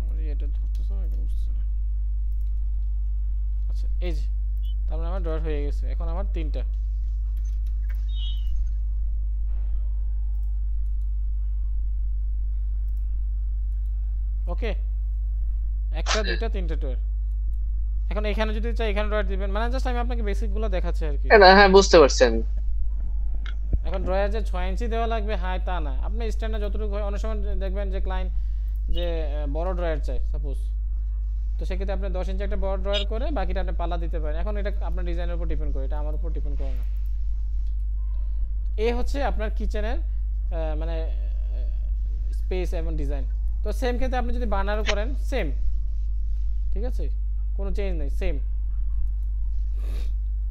[SPEAKER 1] আমার এটা ধরতেছে না, এটা বুঝতেছে না। আচ্ছা এই যে তার মানে আমার ড্রয়ার হয়ে গেছে, এখন আমার তিনটা। ওকে, একটা দুইটা তিনটা ড্রয়ার। এখন এখানে যদি চাই এখানে ড্রয়ার দিবেন, মানে জাস্ট আমি আপনাকে বেসিকগুলো দেখাচ্ছি আর কি।
[SPEAKER 2] হ্যাঁ বুঝতে পারছি আমি।
[SPEAKER 1] এখন ড্রয়ার যে 6 ইঞ্চি দেওয়া লাগবে হাই তা না, আপনি স্ট্যান্ডার্ড যতটুকু হয়। অনেক সময় দেখবেন যে ক্লায়েন্ট যে বড় ড্রয়ার চাই সাপোজ, তো সেক্ষেত্রে আপনি 10 ইঞ্চি একটা বড় ড্রয়ার করে বাকিটা আপনি পাল্লা দিতে পারেন। এখন এটা আপনার ডিজাইনের উপর ডিপেন্ড করে, এটা আমার উপর ডিপেন্ড করে না। এই হচ্ছে আপনার কিচেনের মানে স্পেস এবং ডিজাইন। তো সেম ক্ষেত্রে আপনি যদি বার্নারও করেন সেম, ঠিক আছে, কোনো চেঞ্জ নেই, সেম।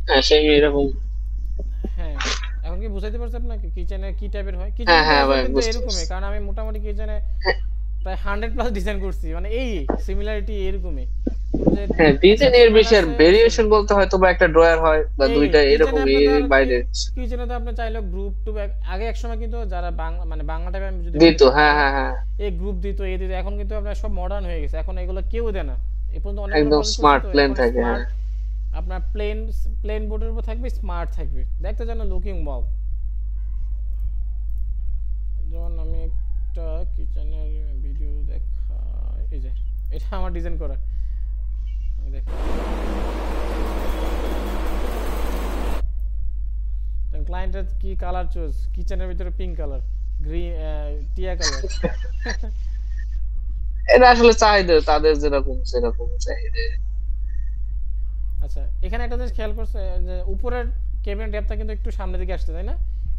[SPEAKER 2] হ্যাঁ সেই এরকম।
[SPEAKER 1] হ্যাঁ এখন কি বুঝাইতে পারছি আপনাকে কিচেনে কি টাইপের হয়?
[SPEAKER 2] হ্যাঁ
[SPEAKER 1] কিচেনে
[SPEAKER 2] হ্যাঁ
[SPEAKER 1] ড্রয়ার
[SPEAKER 2] ভাই
[SPEAKER 1] কিন্তু
[SPEAKER 2] বুঝতে পারছি।
[SPEAKER 1] এরকমই, কারণ আমি মোটামুটি কিচেনে প্রায় 100+ ডিজাইন করছি, মানে এই সিমিলারিটি এরকমই। কোনো যে
[SPEAKER 2] হ্যাঁ ডিজাইনের
[SPEAKER 1] এক্সেপশনাল
[SPEAKER 2] বিষয়ের
[SPEAKER 1] আছে সেম।
[SPEAKER 2] ভেরিয়েশন বলতে হয়তো বা একটা ড্রয়ার হয় বা
[SPEAKER 1] এই
[SPEAKER 2] দুইটা এরকম,
[SPEAKER 1] কিচেনে আপনি
[SPEAKER 2] এর
[SPEAKER 1] ধর
[SPEAKER 2] বাইরে
[SPEAKER 1] কিচেনে তো আপনি চাইলে গ্রুপ টু আগে এক সময় কিন্তু যারা বাংলা মানে বাংলা টাইপের আমি যদি বলি
[SPEAKER 2] দিত। হ্যাঁ
[SPEAKER 1] কথাগুলো,
[SPEAKER 2] হ্যাঁ হ্যাঁ
[SPEAKER 1] এই গ্রুপ দিত এই দিত, এখন কিন্তু আপনার সব মডার্ন হয়ে গেছে, এখন এগুলো কেউ দেয় না। এই পর্যন্ত অনেকগুলো
[SPEAKER 2] একদম
[SPEAKER 1] প্রজেক্ট করছি
[SPEAKER 2] স্মার্ট
[SPEAKER 1] তো,
[SPEAKER 2] প্লেন
[SPEAKER 1] এখন
[SPEAKER 2] থাকে।
[SPEAKER 1] স্মার্ট
[SPEAKER 2] হ্যাঁ
[SPEAKER 1] আপনার প্লেন প্লেন বোর্ডের উপর থাকবে, স্মার্ট থাকবে, দেখতে যেন লুকিং ওয়াও। যেমন আমি একটা কিচেনের ভিডিও দেখা, এই যে এটা আমার ডিজাইন করা, দেখ ক্লায়েন্টের কি কালার চুজ, কিচেনের ভিতরে পিঙ্ক কালার, গ্রিন, টিয়া কালার।
[SPEAKER 2] এটা আসলে চাহিদা, তাদের যেরকম সেরকম চাহিদা।
[SPEAKER 1] আচ্ছা এখানে একটা জিনিস খেয়াল করছে যে উপরের কেবিনেট ডেপথটা কিন্তু একটু সামনের দিকে আসছে তাই না,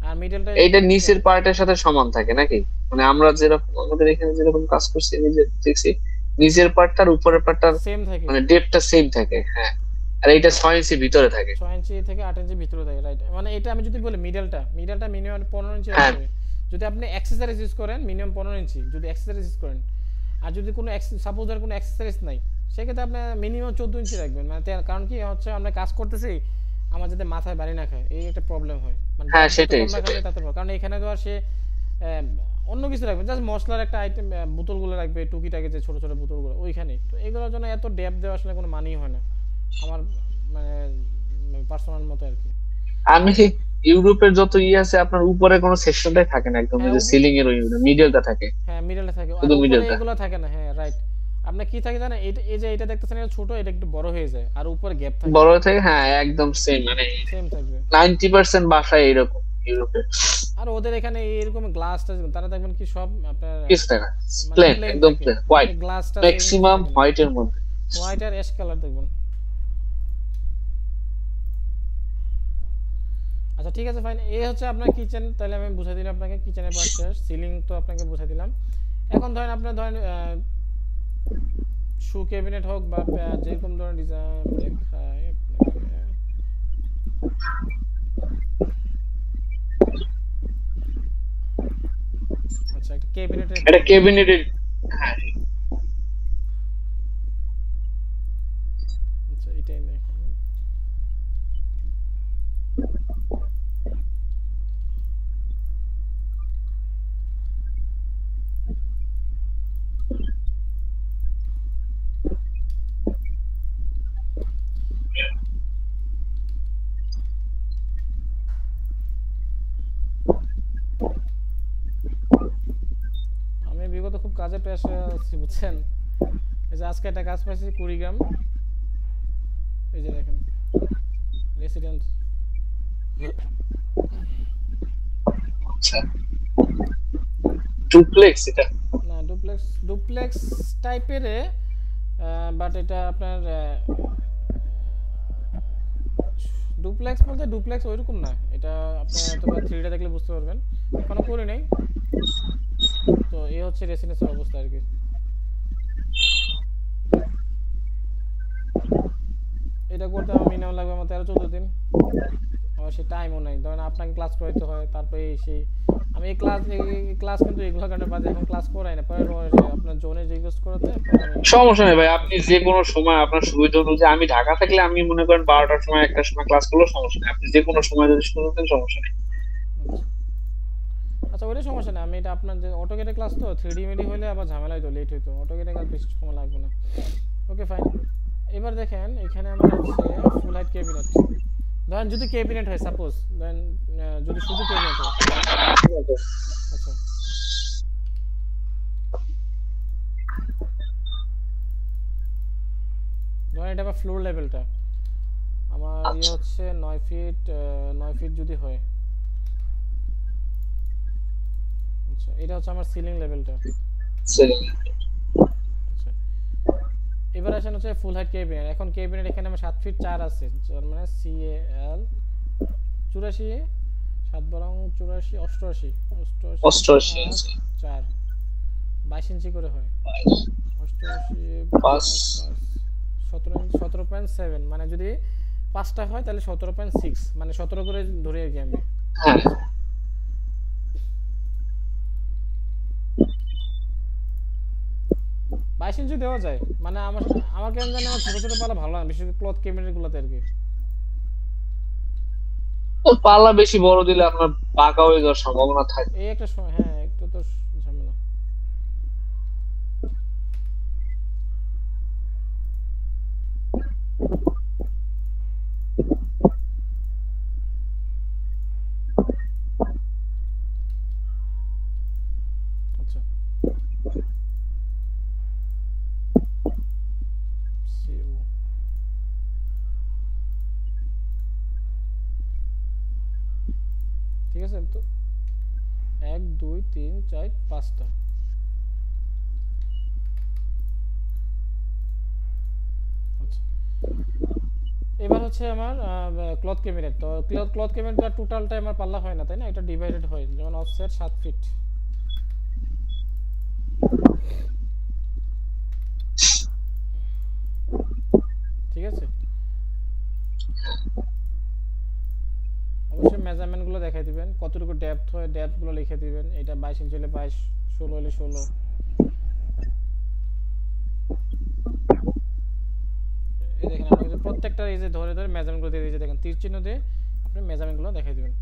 [SPEAKER 1] আর মিডলটা
[SPEAKER 2] এইটা
[SPEAKER 1] একটু নিচে।
[SPEAKER 2] নিচের পার্টের সাথে সমান থাকে নাকি? মানে আমরা যেরকম আমাদের এখানে যেরকম কাজ করছি আমি যে দেখছি, নিচের পার্টটার উপরের পার্টটার
[SPEAKER 1] সেম থাকে,
[SPEAKER 2] মানে ডেপথটা সেম থাকে। হ্যাঁ আর এইটা 6 ইঞ্চি ভিতরে থাকে।
[SPEAKER 1] 6 ইঞ্চি থেকে 8 ইঞ্চি ভিতরে থাকে, রাইট। মানে এটা আমি যদি বলি মিডলটা মিনিমাম 15 ইঞ্চি
[SPEAKER 2] হ্যাঁ
[SPEAKER 1] রাখতে হবে। যদি আপনি অ্যাক্সেসরিজ ইউজ করেন মিনিমাম 15 ইঞ্চি, যদি অ্যাক্সেসরিজ ইউজ করেন। আর যদি কোনো সাপোজ আর কোনো অ্যাক্সেসরিজ নাই, সেক্ষেত্রে আপনি মিনিমাম 14 ইঞ্চি রাখবেন। মানে কারণ কি হচ্ছে আমরা কাজ করতেছি, আমার যাতে মাথায় বাড়ি না খায়, এই একটা প্রবলেম হয়। মানে
[SPEAKER 2] হ্যাঁ
[SPEAKER 1] যত
[SPEAKER 2] সেটাই
[SPEAKER 1] কম রাখা
[SPEAKER 2] সেটাই।
[SPEAKER 1] যায় তাতে ভালো, কারণ এখানে তো আর সে অন্য কিছু রাখবে, জাস্ট মশলার একটা আইটেম বোতলগুলো রাখবে, টুকিটাকে যে ছোট ছোট বোতলগুলো ওইখানে, তো এগুলোর জন্য এত ডেপথ দেওয়া আসলে কোনো মানেই হয় না আমার, মানে পার্সোনাল মতো আর কি।
[SPEAKER 2] আমি ইউরোপের যত আছে আপনার উপরে কোনো সেকশনটাই থাকে না, একদম ওই
[SPEAKER 1] হ্যাঁ
[SPEAKER 2] যে সিলিং এর ওই মিডলটা থাকে,
[SPEAKER 1] হ্যাঁ মিডলে থাকে, আর
[SPEAKER 2] শুধু
[SPEAKER 1] উপরে
[SPEAKER 2] মিডলটা
[SPEAKER 1] এগুলো থাকে না, হ্যাঁ রাইট। আপনার কি থাকে জানেন, এই যে এটা দেখতেছেন এটা ছোট, এটা একটু বড় হয়ে যায়, আর উপরে গ্যাপ থাকে,
[SPEAKER 2] বড় থেকে। হ্যাঁ একদম সেম, মানে
[SPEAKER 1] সেম থাকবে।
[SPEAKER 2] 90% বাসায় এরকম ইউরোপে।
[SPEAKER 1] আর আর ওদের এখানে এরকম গ্লাসটা তারা দেখবেন কি সব আপনার
[SPEAKER 2] কিছু থাকে না,
[SPEAKER 1] মানে
[SPEAKER 2] প্লেন,
[SPEAKER 1] প্লেন
[SPEAKER 2] একদম
[SPEAKER 1] থাকে,
[SPEAKER 2] প্লেন হোয়াইট,
[SPEAKER 1] এই গ্লাসটা এরকম কিছু
[SPEAKER 2] ম্যাক্সিমাম
[SPEAKER 1] থাকে না,
[SPEAKER 2] হোয়াইটের মধ্যে।
[SPEAKER 1] হোয়াইট আর অ্যাশ কালার দেখবেন। আচ্ছা ঠিক আছে ফাইন, এই হচ্ছে আপনার কিচেন, তাহলে আমি বুঝাই দিলাম আপনাকে কিচেনের পার্ট শেষ, সিলিং তো আপনাকে বুঝাই দিলাম। এখন ধরেন আপনার ধরেন শু ক্যাবিনেট হোক বা যেরকম ধরনের ডিজাইন দেখায় আপনাকে। আচ্ছা একটা ক্যাবিনেটের
[SPEAKER 2] এটা ক্যাবিনেটের, হ্যাঁ
[SPEAKER 1] আচ্ছা এটাই দেখেন। আমি বিগত খুব কাজে পেশা আছি বুঝছেন, এই যে আজকে একটা কাজ পাইছি কুড়িগ্রাম, এই যে দেখেন রেসিডেন্ট।
[SPEAKER 2] আচ্ছা ডুপ্লেক্স এটা?
[SPEAKER 1] না ডুপ্লেক্স, ডুপ্লেক্স টাইপের, বাট এটা আপনার ডুপ্লেক্স বলতে ডুপ্লেক্স ওইরকম না, এটা আপনার হয়তো বা 3D দেখলে বুঝতে পারবেন, এখনো করি নাই। তো এই হচ্ছে রেসিডেন্সের অবস্থা আর কি। এটা করতে আমার মিনিমাম লাগবে আমার 13-14 দিন, আমার সে টাইমও নাই, ধরেন আপনাকে ক্লাস করাইতে হয়, তারপরে সেই আমি এই ক্লাস কিন্তু এগুলো কারণে বাদে এখন ক্লাস করাই না, পরে আপনার জোনে রিকোয়েস্ট করাতে পরে আমি।
[SPEAKER 2] সমস্যা নেই ভাই, আপনি যে কোনো সময় আপনার সুবিধা অনুযায়ী, আমি ঢাকা থাকলে আমি মনে করেন 12টার সময় 1টার সময় ক্লাস করলেও সমস্যা নেই, আপনি যে কোনো সময় যদি শুরু করেন সমস্যা নেই।
[SPEAKER 1] আচ্ছা আচ্ছা ওইটা সমস্যা না, আমি এটা আপনার যে অটোকেটে ক্লাস তো 3D মিডি হলে আবার ঝামেলা হইতো, লেট হইতো, অটোকেটে কাজ বেশি সময় লাগবে না। ওকে ফাইন, এবার দেখেন এখানে আমার হচ্ছে ফুল হাইট ক্যাবিনেট, ধরেন যদি ক্যাবিনেট হয় সাপোজ, ধরেন যদি শুধু ক্যাবিনেট হয়। আচ্ছা ধরেন এটা আমার ফ্লোর লেভেলটা, আমার ইয়ে
[SPEAKER 2] আচ্ছা
[SPEAKER 1] হচ্ছে 9 ফিট, 9 ফিট যদি হয়। আচ্ছা এটা হচ্ছে আমার সিলিং লেভেলটা।
[SPEAKER 2] সেলিং।
[SPEAKER 1] আচ্ছা এবার আসেন হচ্ছে ফুল হাইট ক্যাবিনেট, এখন ক্যাবিনেট এখানে আমার 7 ফিট 4 আছে, যার মানে CAL 84, 7 × 84 88,
[SPEAKER 2] 88
[SPEAKER 1] 88
[SPEAKER 2] আছে,
[SPEAKER 1] 4 22 ইঞ্চি করে হয়, 88
[SPEAKER 2] পাঁচ।
[SPEAKER 1] প্লাস 17.7, মানে যদি 5টা হয় তাহলে 17.6, মানে 17 করে ধরে আর কি আমি।
[SPEAKER 2] হ্যাঁ
[SPEAKER 1] আচ্ছা 22 ইঞ্চি দেওয়া যায়, মানে আমার আমার কেন জানি আমার ছোট ছোট পালা ভালো না, বিশেষ করে ক্লথ ক্যাবিনেট গুলোতে আর কি।
[SPEAKER 2] তো পাল্লা বেশি বড় দিলে আপনার বাঁকা হয়ে যাওয়ার সম্ভাবনা থাকে।
[SPEAKER 1] এই একটা হ্যাঁ একটু তো ঝামেলা। আচ্ছা CO ঠিক আছে তো 1 2 3 4 5টা। আচ্ছা এবার হচ্ছে আমার ক্লথ ক্যাবিনেট, তো ক্লথ ক্যাবিনেটটা টোটালটাই আমার পাল্লা হয় না তাই না, এটা ডিভাইডেড হয়, যেমন অফসেট 7 ফিট। ঠিক আছে অবশ্যই মেজারমেন্ট গুলো দেখাই দিবেন, কতটুকু ডেপথ হয় ডেপথ গুলো লিখে দিবেন, এটা 22 ইঞ্চি হলে 22, 16 হলে 16। এই দেখেন আপনি কিন্তু প্রত্যেকটা এই যে ধরে ধরে মেজারমেন্ট গুলো দিয়ে দিয়েছে, দেখেন তীর চিহ্ন দিয়ে আপনি মেজারমেন্ট গুলো দেখাই দিবেন।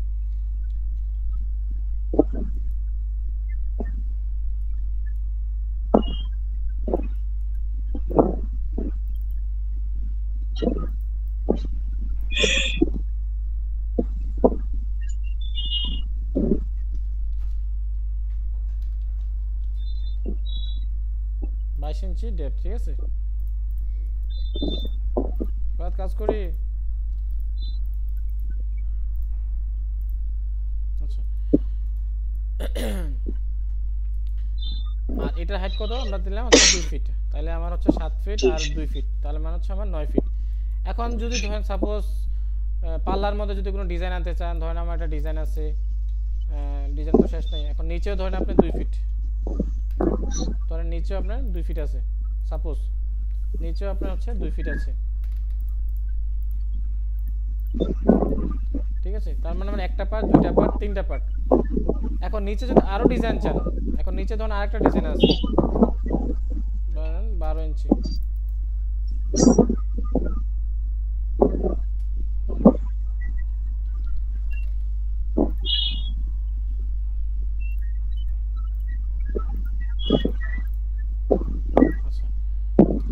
[SPEAKER 1] বাইশ ইঞ্চি ডেপথ, ঠিক আছে কাজ করি। আচ্ছা আর এটার হাইট কত আমরা দিলাম হচ্ছে 2 ফিট, তাহলে আমার হচ্ছে 7 ফিট আর 2 ফিট, তাহলে মানে হচ্ছে আমার 9 ফিট। এখন যদি ধরেন সাপোজ পাল্লার মধ্যে যদি কোনো ডিজাইন আনতে চান, ধরেন আমার একটা ডিজাইন আছে, ডিজাইন তো শেষ নাই, এখন নিচেও ধরেন আপনি 2 ফিট, ধরেন নিচেও আপনার 2 ফিট আছে, সাপোজ নিচেও আপনার হচ্ছে 2 ফিট আছে, ঠিক আছে। তার মানে আমার একটা পার্ট, দুইটা পার্ট, তিনটা পার্ট। এখন নিচে যদি আরো ডিজাইন চান, এখন নিচে ধরুন আরেকটা ডিজাইন আছে, ধরেন 12 ইঞ্চি, আচ্ছা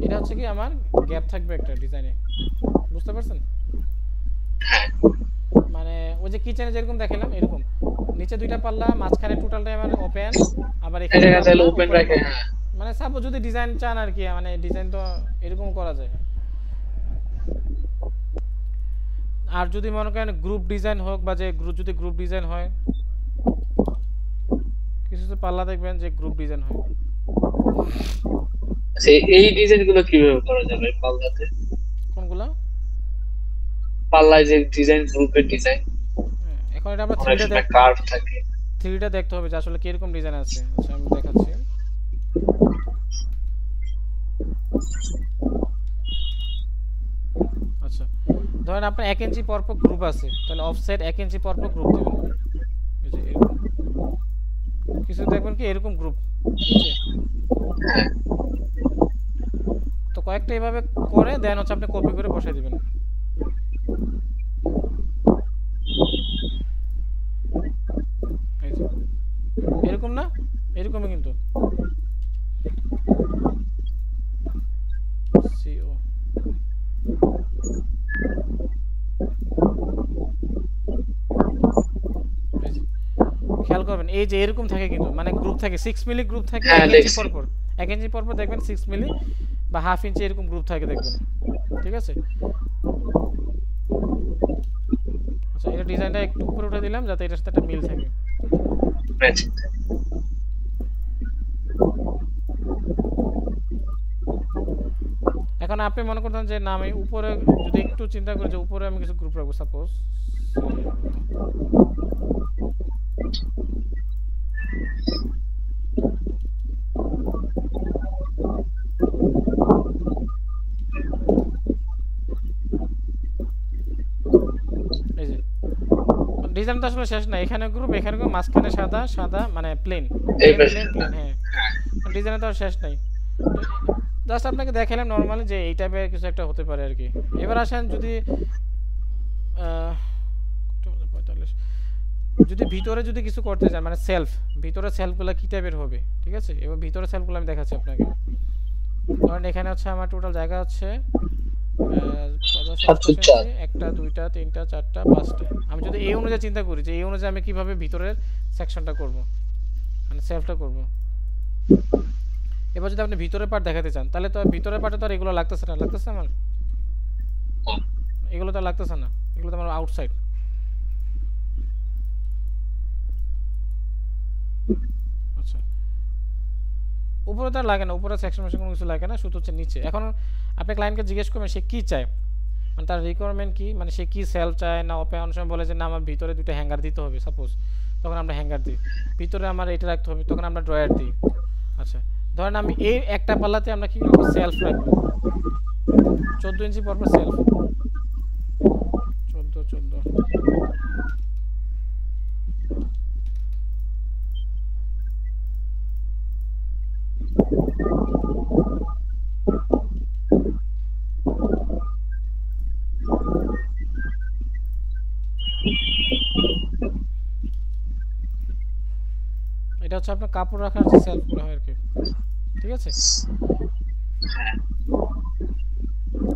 [SPEAKER 1] এটা হচ্ছে কি আমার গ্যাপ থাকবে একটা ডিজাইনে, বুঝতে পারছেন? মানে ওই যে কিচেনে যেরকম দেখালাম এরকম, নিচে দুইটা পাল্লা, মাঝখানে টোটালটাই আমার ওপেন, আবার এখানে
[SPEAKER 2] তাহলে ওপেন রাখে, হ্যাঁ।
[SPEAKER 1] মানে সাপোজ যদি ডিজাইন চান আর কি, মানে ডিজাইন তো এরকম করা যায়। আর যদি মনে করেন গ্রুপ ডিজাইন হোক, বা যে গ্রুপ যদি গ্রুপ ডিজাইন হয়, কিছু তো পাল্লা দেখবেন যে গ্রুপ ডিজাইন হয়।
[SPEAKER 2] এই ডিজাইনগুলো কিভাবে করা যাবে পাল্লাতে?
[SPEAKER 1] কোনগুলো?
[SPEAKER 2] পাল্লায় যে ডিজাইন, গ্রুপের ডিজাইন,
[SPEAKER 1] এখন এটা আমরা
[SPEAKER 2] অনেক সময় কার্ভ থাকে।
[SPEAKER 1] 3টা দেখতে হবে যে আসলে কি রকম ডিজাইন আছে। আচ্ছা আমি দেখাচ্ছি। আচ্ছা ধরেন আপনার 1 ইঞ্চি পরপর গ্রুপ আছে, তাহলে অফসেট 1 ইঞ্চি পরপর গ্রুপ দিবেন, এই যে এরকম কিছু দেখবেন কি এরকম গ্রুপ নিচে, তো কয়েকটা এইভাবে করে দেন হচ্ছে আপনি কপি করে বসাই দিবেন। এই যে এরকম না, এরকমই কিন্তু সিও খেয়াল করবেন এই যে এরকম থাকে কিন্তু, মানে গ্রুপ থাকে 6 মিলি গ্রুপ থাকে 1 ইঞ্চি পরপর, 1 ইঞ্চি পরপর দেখবেন 6 মিলি বা হাফ ইঞ্চি এরকম গ্রুপ থাকে দেখবেন, ঠিক আছে। আচ্ছা এটা ডিজাইনটা একটু উপরে উঠে দিলাম যাতে এটার সাথে একটা মিল থাকে। এখন আপনি মনে করতেন যে না আমি উপরে যদি একটু চিন্তা করি যে উপরে আমি কিছু গ্রুপ রাখবো, সাপোজ এই যে ডিজাইনটা আসলে শেষ না, এখানে গ্রুপ, এখানে গ্রুপ, মাঝখানে সাদা সাদা, মানে প্লেন প্লেন প্লেন, হ্যাঁ ডিজাইনটা তো আর শেষ নাই। জাস্ট আপনাকে দেখালাম নরমালি যে এই টাইপের কিছু একটা হতে পারে আর কি। এবার আসেন যদি 45 যদি ভিতরে যদি কিছু করতে চান, মানে সেলফ, ভিতরে সেলফগুলো কি টাইপের হবে, ঠিক আছে। এবার ভিতরে সেলফগুলো আমি দেখাচ্ছি আপনাকে। কারণ এখানে হচ্ছে আমার টোটাল জায়গা হচ্ছে 1টা 2টা 3টা 4টা 5টা। আমি যদি এই অনুযায়ী চিন্তা করি যে এই অনুযায়ী আমি কিভাবে ভিতরের সেকশনটা করব, মানে সেলফটা করব। এবার যদি আপনি ভিতরের পার্ট দেখাতে চান, তাহলে তো ভিতরের পার্টে তো আর এগুলো লাগতেছে না, লাগতেছে আমার এগুলো তো লাগতেছে না, এগুলো তো আমার আউটসাইড। আচ্ছা উপরে তো আর লাগে না, উপরে সেকশন মেশন কোনো কিছু লাগে না, শুধু হচ্ছে নিচে। এখন আপনি ক্লায়েন্টকে জিজ্ঞেস করবেন সে কি চায়, মানে তার রিকোয়ারমেন্ট কি, মানে সে কি সেলফ চায় না ওপেন। অনেক সময় বলে যে না আমার ভিতরে দুটো হ্যাঙ্গার দিতে হবে সাপোজ, তখন আমরা হ্যাঙ্গার দিই। ভিতরে আমার এটা রাখতে হবে, তখন আমরা ড্রয়ার দিই। আচ্ছা ধরেন আমি এই একটা পাল্লাতে আমরা কি করবো, সেলফ রাখবো 14 ইঞ্চি পরপর সেলফ, 14 এটা হচ্ছে আপনার কাপড় রাখার যে সেলফগুলো হয় আর কি, ঠিক আছে।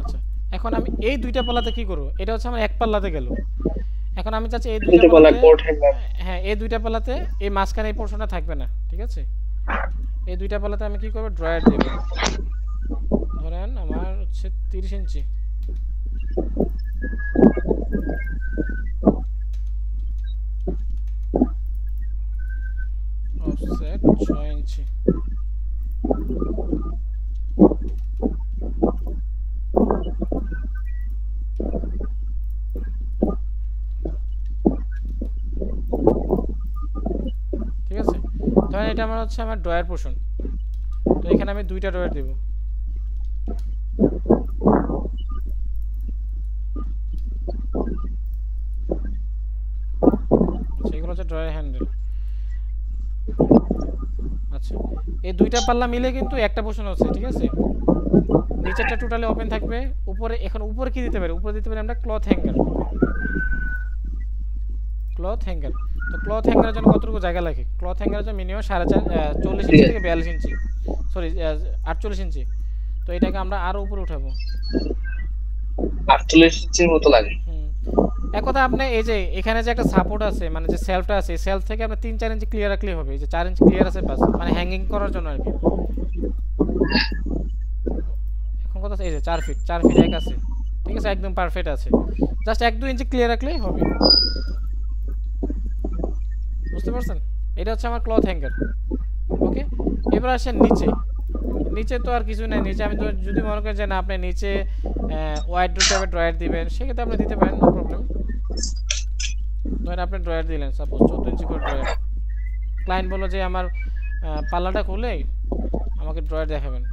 [SPEAKER 1] আচ্ছা এখন আমি এই দুইটা পাল্লাতে কি করব, এটা হচ্ছে আমার এক পাল্লাতে গেল। এখন আমি চাচ্ছি এই দুইটা পাল্লাতে, হ্যাঁ এই দুইটা পাল্লাতে এই মাঝখানে এই পোরশনটা থাকবে না, ঠিক আছে। এই দুইটা পাল্লাতে আমি কি করব, ড্রয়ার দেব। ধরেন আমার হচ্ছে 30 ইঞ্চি, এটা আমার হচ্ছে আমার ড্রয়ার পোর্শন। তো এখানে আমি দুইটা ড্রয়ার দেব। আচ্ছা এগুলো হচ্ছে ড্রয়ার হ্যান্ডেল। আচ্ছা এই দুইটা পাল্লা মিলে কিন্তু একটা পোর্শন আছে, ঠিক আছে। নিচেরটা টোটালি ওপেন থাকবে, উপরে এখন উপরে কি দিতে পারি, উপরে দিতে পারি আমরা ক্লথ হ্যাঙ্গার। ক্লথ হ্যাঙ্গার, তো ক্লথ হ্যাঙ্গারের জন্য কতটুকু জায়গা লাগে? ক্লথ হ্যাঙ্গারের জন্য মিনিমাম 40 ইঞ্চি থেকে 42 ইঞ্চি, সরি 48 ইঞ্চি। তো এটাকে আমরা আরো উপরে উঠাবো।
[SPEAKER 2] 48 ইঞ্চির মতো লাগে।
[SPEAKER 1] এক কথা আপনি এই যে এখানে যে একটা সাপোর্ট আছে, মানে যে সেলফটা আছে, এই সেলফ থেকে আপনি 3-4 ইঞ্চি ক্লিয়ার রাখলে হবে। এই যে 4 ইঞ্চি ক্লিয়ার আছে বাস, মানে হ্যাঙ্গিং করার জন্য আর কি। এখন কথা এই যে 4 ফিট 1 আছে, ঠিক আছে, একদম পারফেক্ট আছে। জাস্ট 1-2 ইঞ্চি ক্লিয়ার রাখলেই হবে। বুঝতে পারছেন? এটা হচ্ছে আমার ক্লথ হ্যাঙ্গার। ওকে, এবার আসেন নিচে। নিচে তো আর কিছু নাই। নিচে আমি তো যদি মনে করেন যে না আপনি নিচে ওয়াইড টাইপের ড্রয়ার দিবেন, সেক্ষেত্রে আপনি দিতে পারেন, নো প্রবলেম। ধরেন আপনি ড্রয়ার দিলেন সাপোজ 14 ইঞ্চি করে ড্রয়ার। ক্লায়েন্ট বললো যে আমার পাল্লাটা খুলে আমাকে ড্রয়ার দেখাবেন।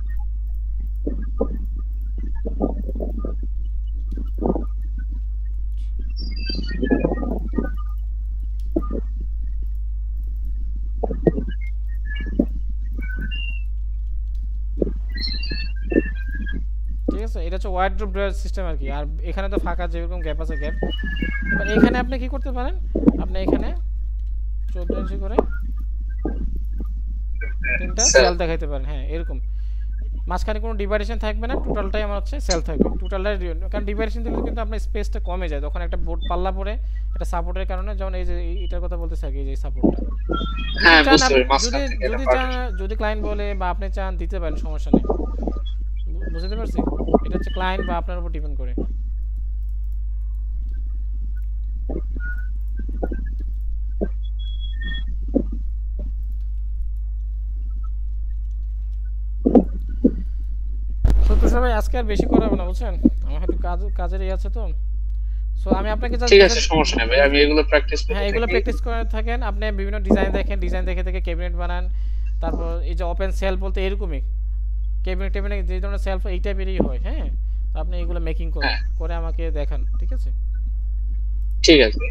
[SPEAKER 1] ঠিক আছে, এটা হচ্ছে ওয়ার্ড্রোব ড্রয়ার সিস্টেম আর কি। আর এখানে তো ফাঁকা যেরকম গ্যাপ আছে গ্যাপ। এবার এখানে আপনি কি করতে পারেন, আপনি এখানে 14 ইঞ্চি করে তিনটা সেল দেখাইতে পারেন। হ্যাঁ এরকম মাঝখানে কোনো ডিভাইডেশন থাকবে না, টোটালটাই আমার হচ্ছে সেল থাকবে টোটালটাই। কারণ ডিভাইডেশন দিলে কিন্তু আপনার স্পেসটা কমে যায়, তখন একটা বোর্ড পাল্লা পড়ে একটা সাপোর্টের কারণে। যেমন এই যে এটার কথা বলতে থাকি, এই যে সাপোর্টটা যদি চান, যদি ক্লায়েন্ট বলে বা আপনি চান দিতে পারেন, সমস্যা নেই। বুঝতে পারছি? এটা হচ্ছে ক্লায়েন্ট বা আপনার উপর ডিপেন্ড করে। তো সবাই আজকে আর বেশি করাবো না, বুঝছেন, আমার একটু কাজের আছে তো। সো আমি আপনাকে
[SPEAKER 2] ঠিক আছে, সমস্যা নেই ভাই, আমি এগুলো প্র্যাকটিস করব।
[SPEAKER 1] হ্যাঁ এগুলো প্র্যাকটিস করে থাকেন আপনি, বিভিন্ন ডিজাইন দেখেন, ডিজাইন দেখে দেখে ক্যাবিনেট বানান। তারপর এই যে ওপেন সেল বলতে এরকমই ক্যাবিনেট যে ধরনের সেলফ এই টাইপেরই হয়। হ্যাঁ, আপনি এগুলো মেকিং করেন, করে আমাকে দেখান, ঠিক আছে?
[SPEAKER 2] ঠিক আছে।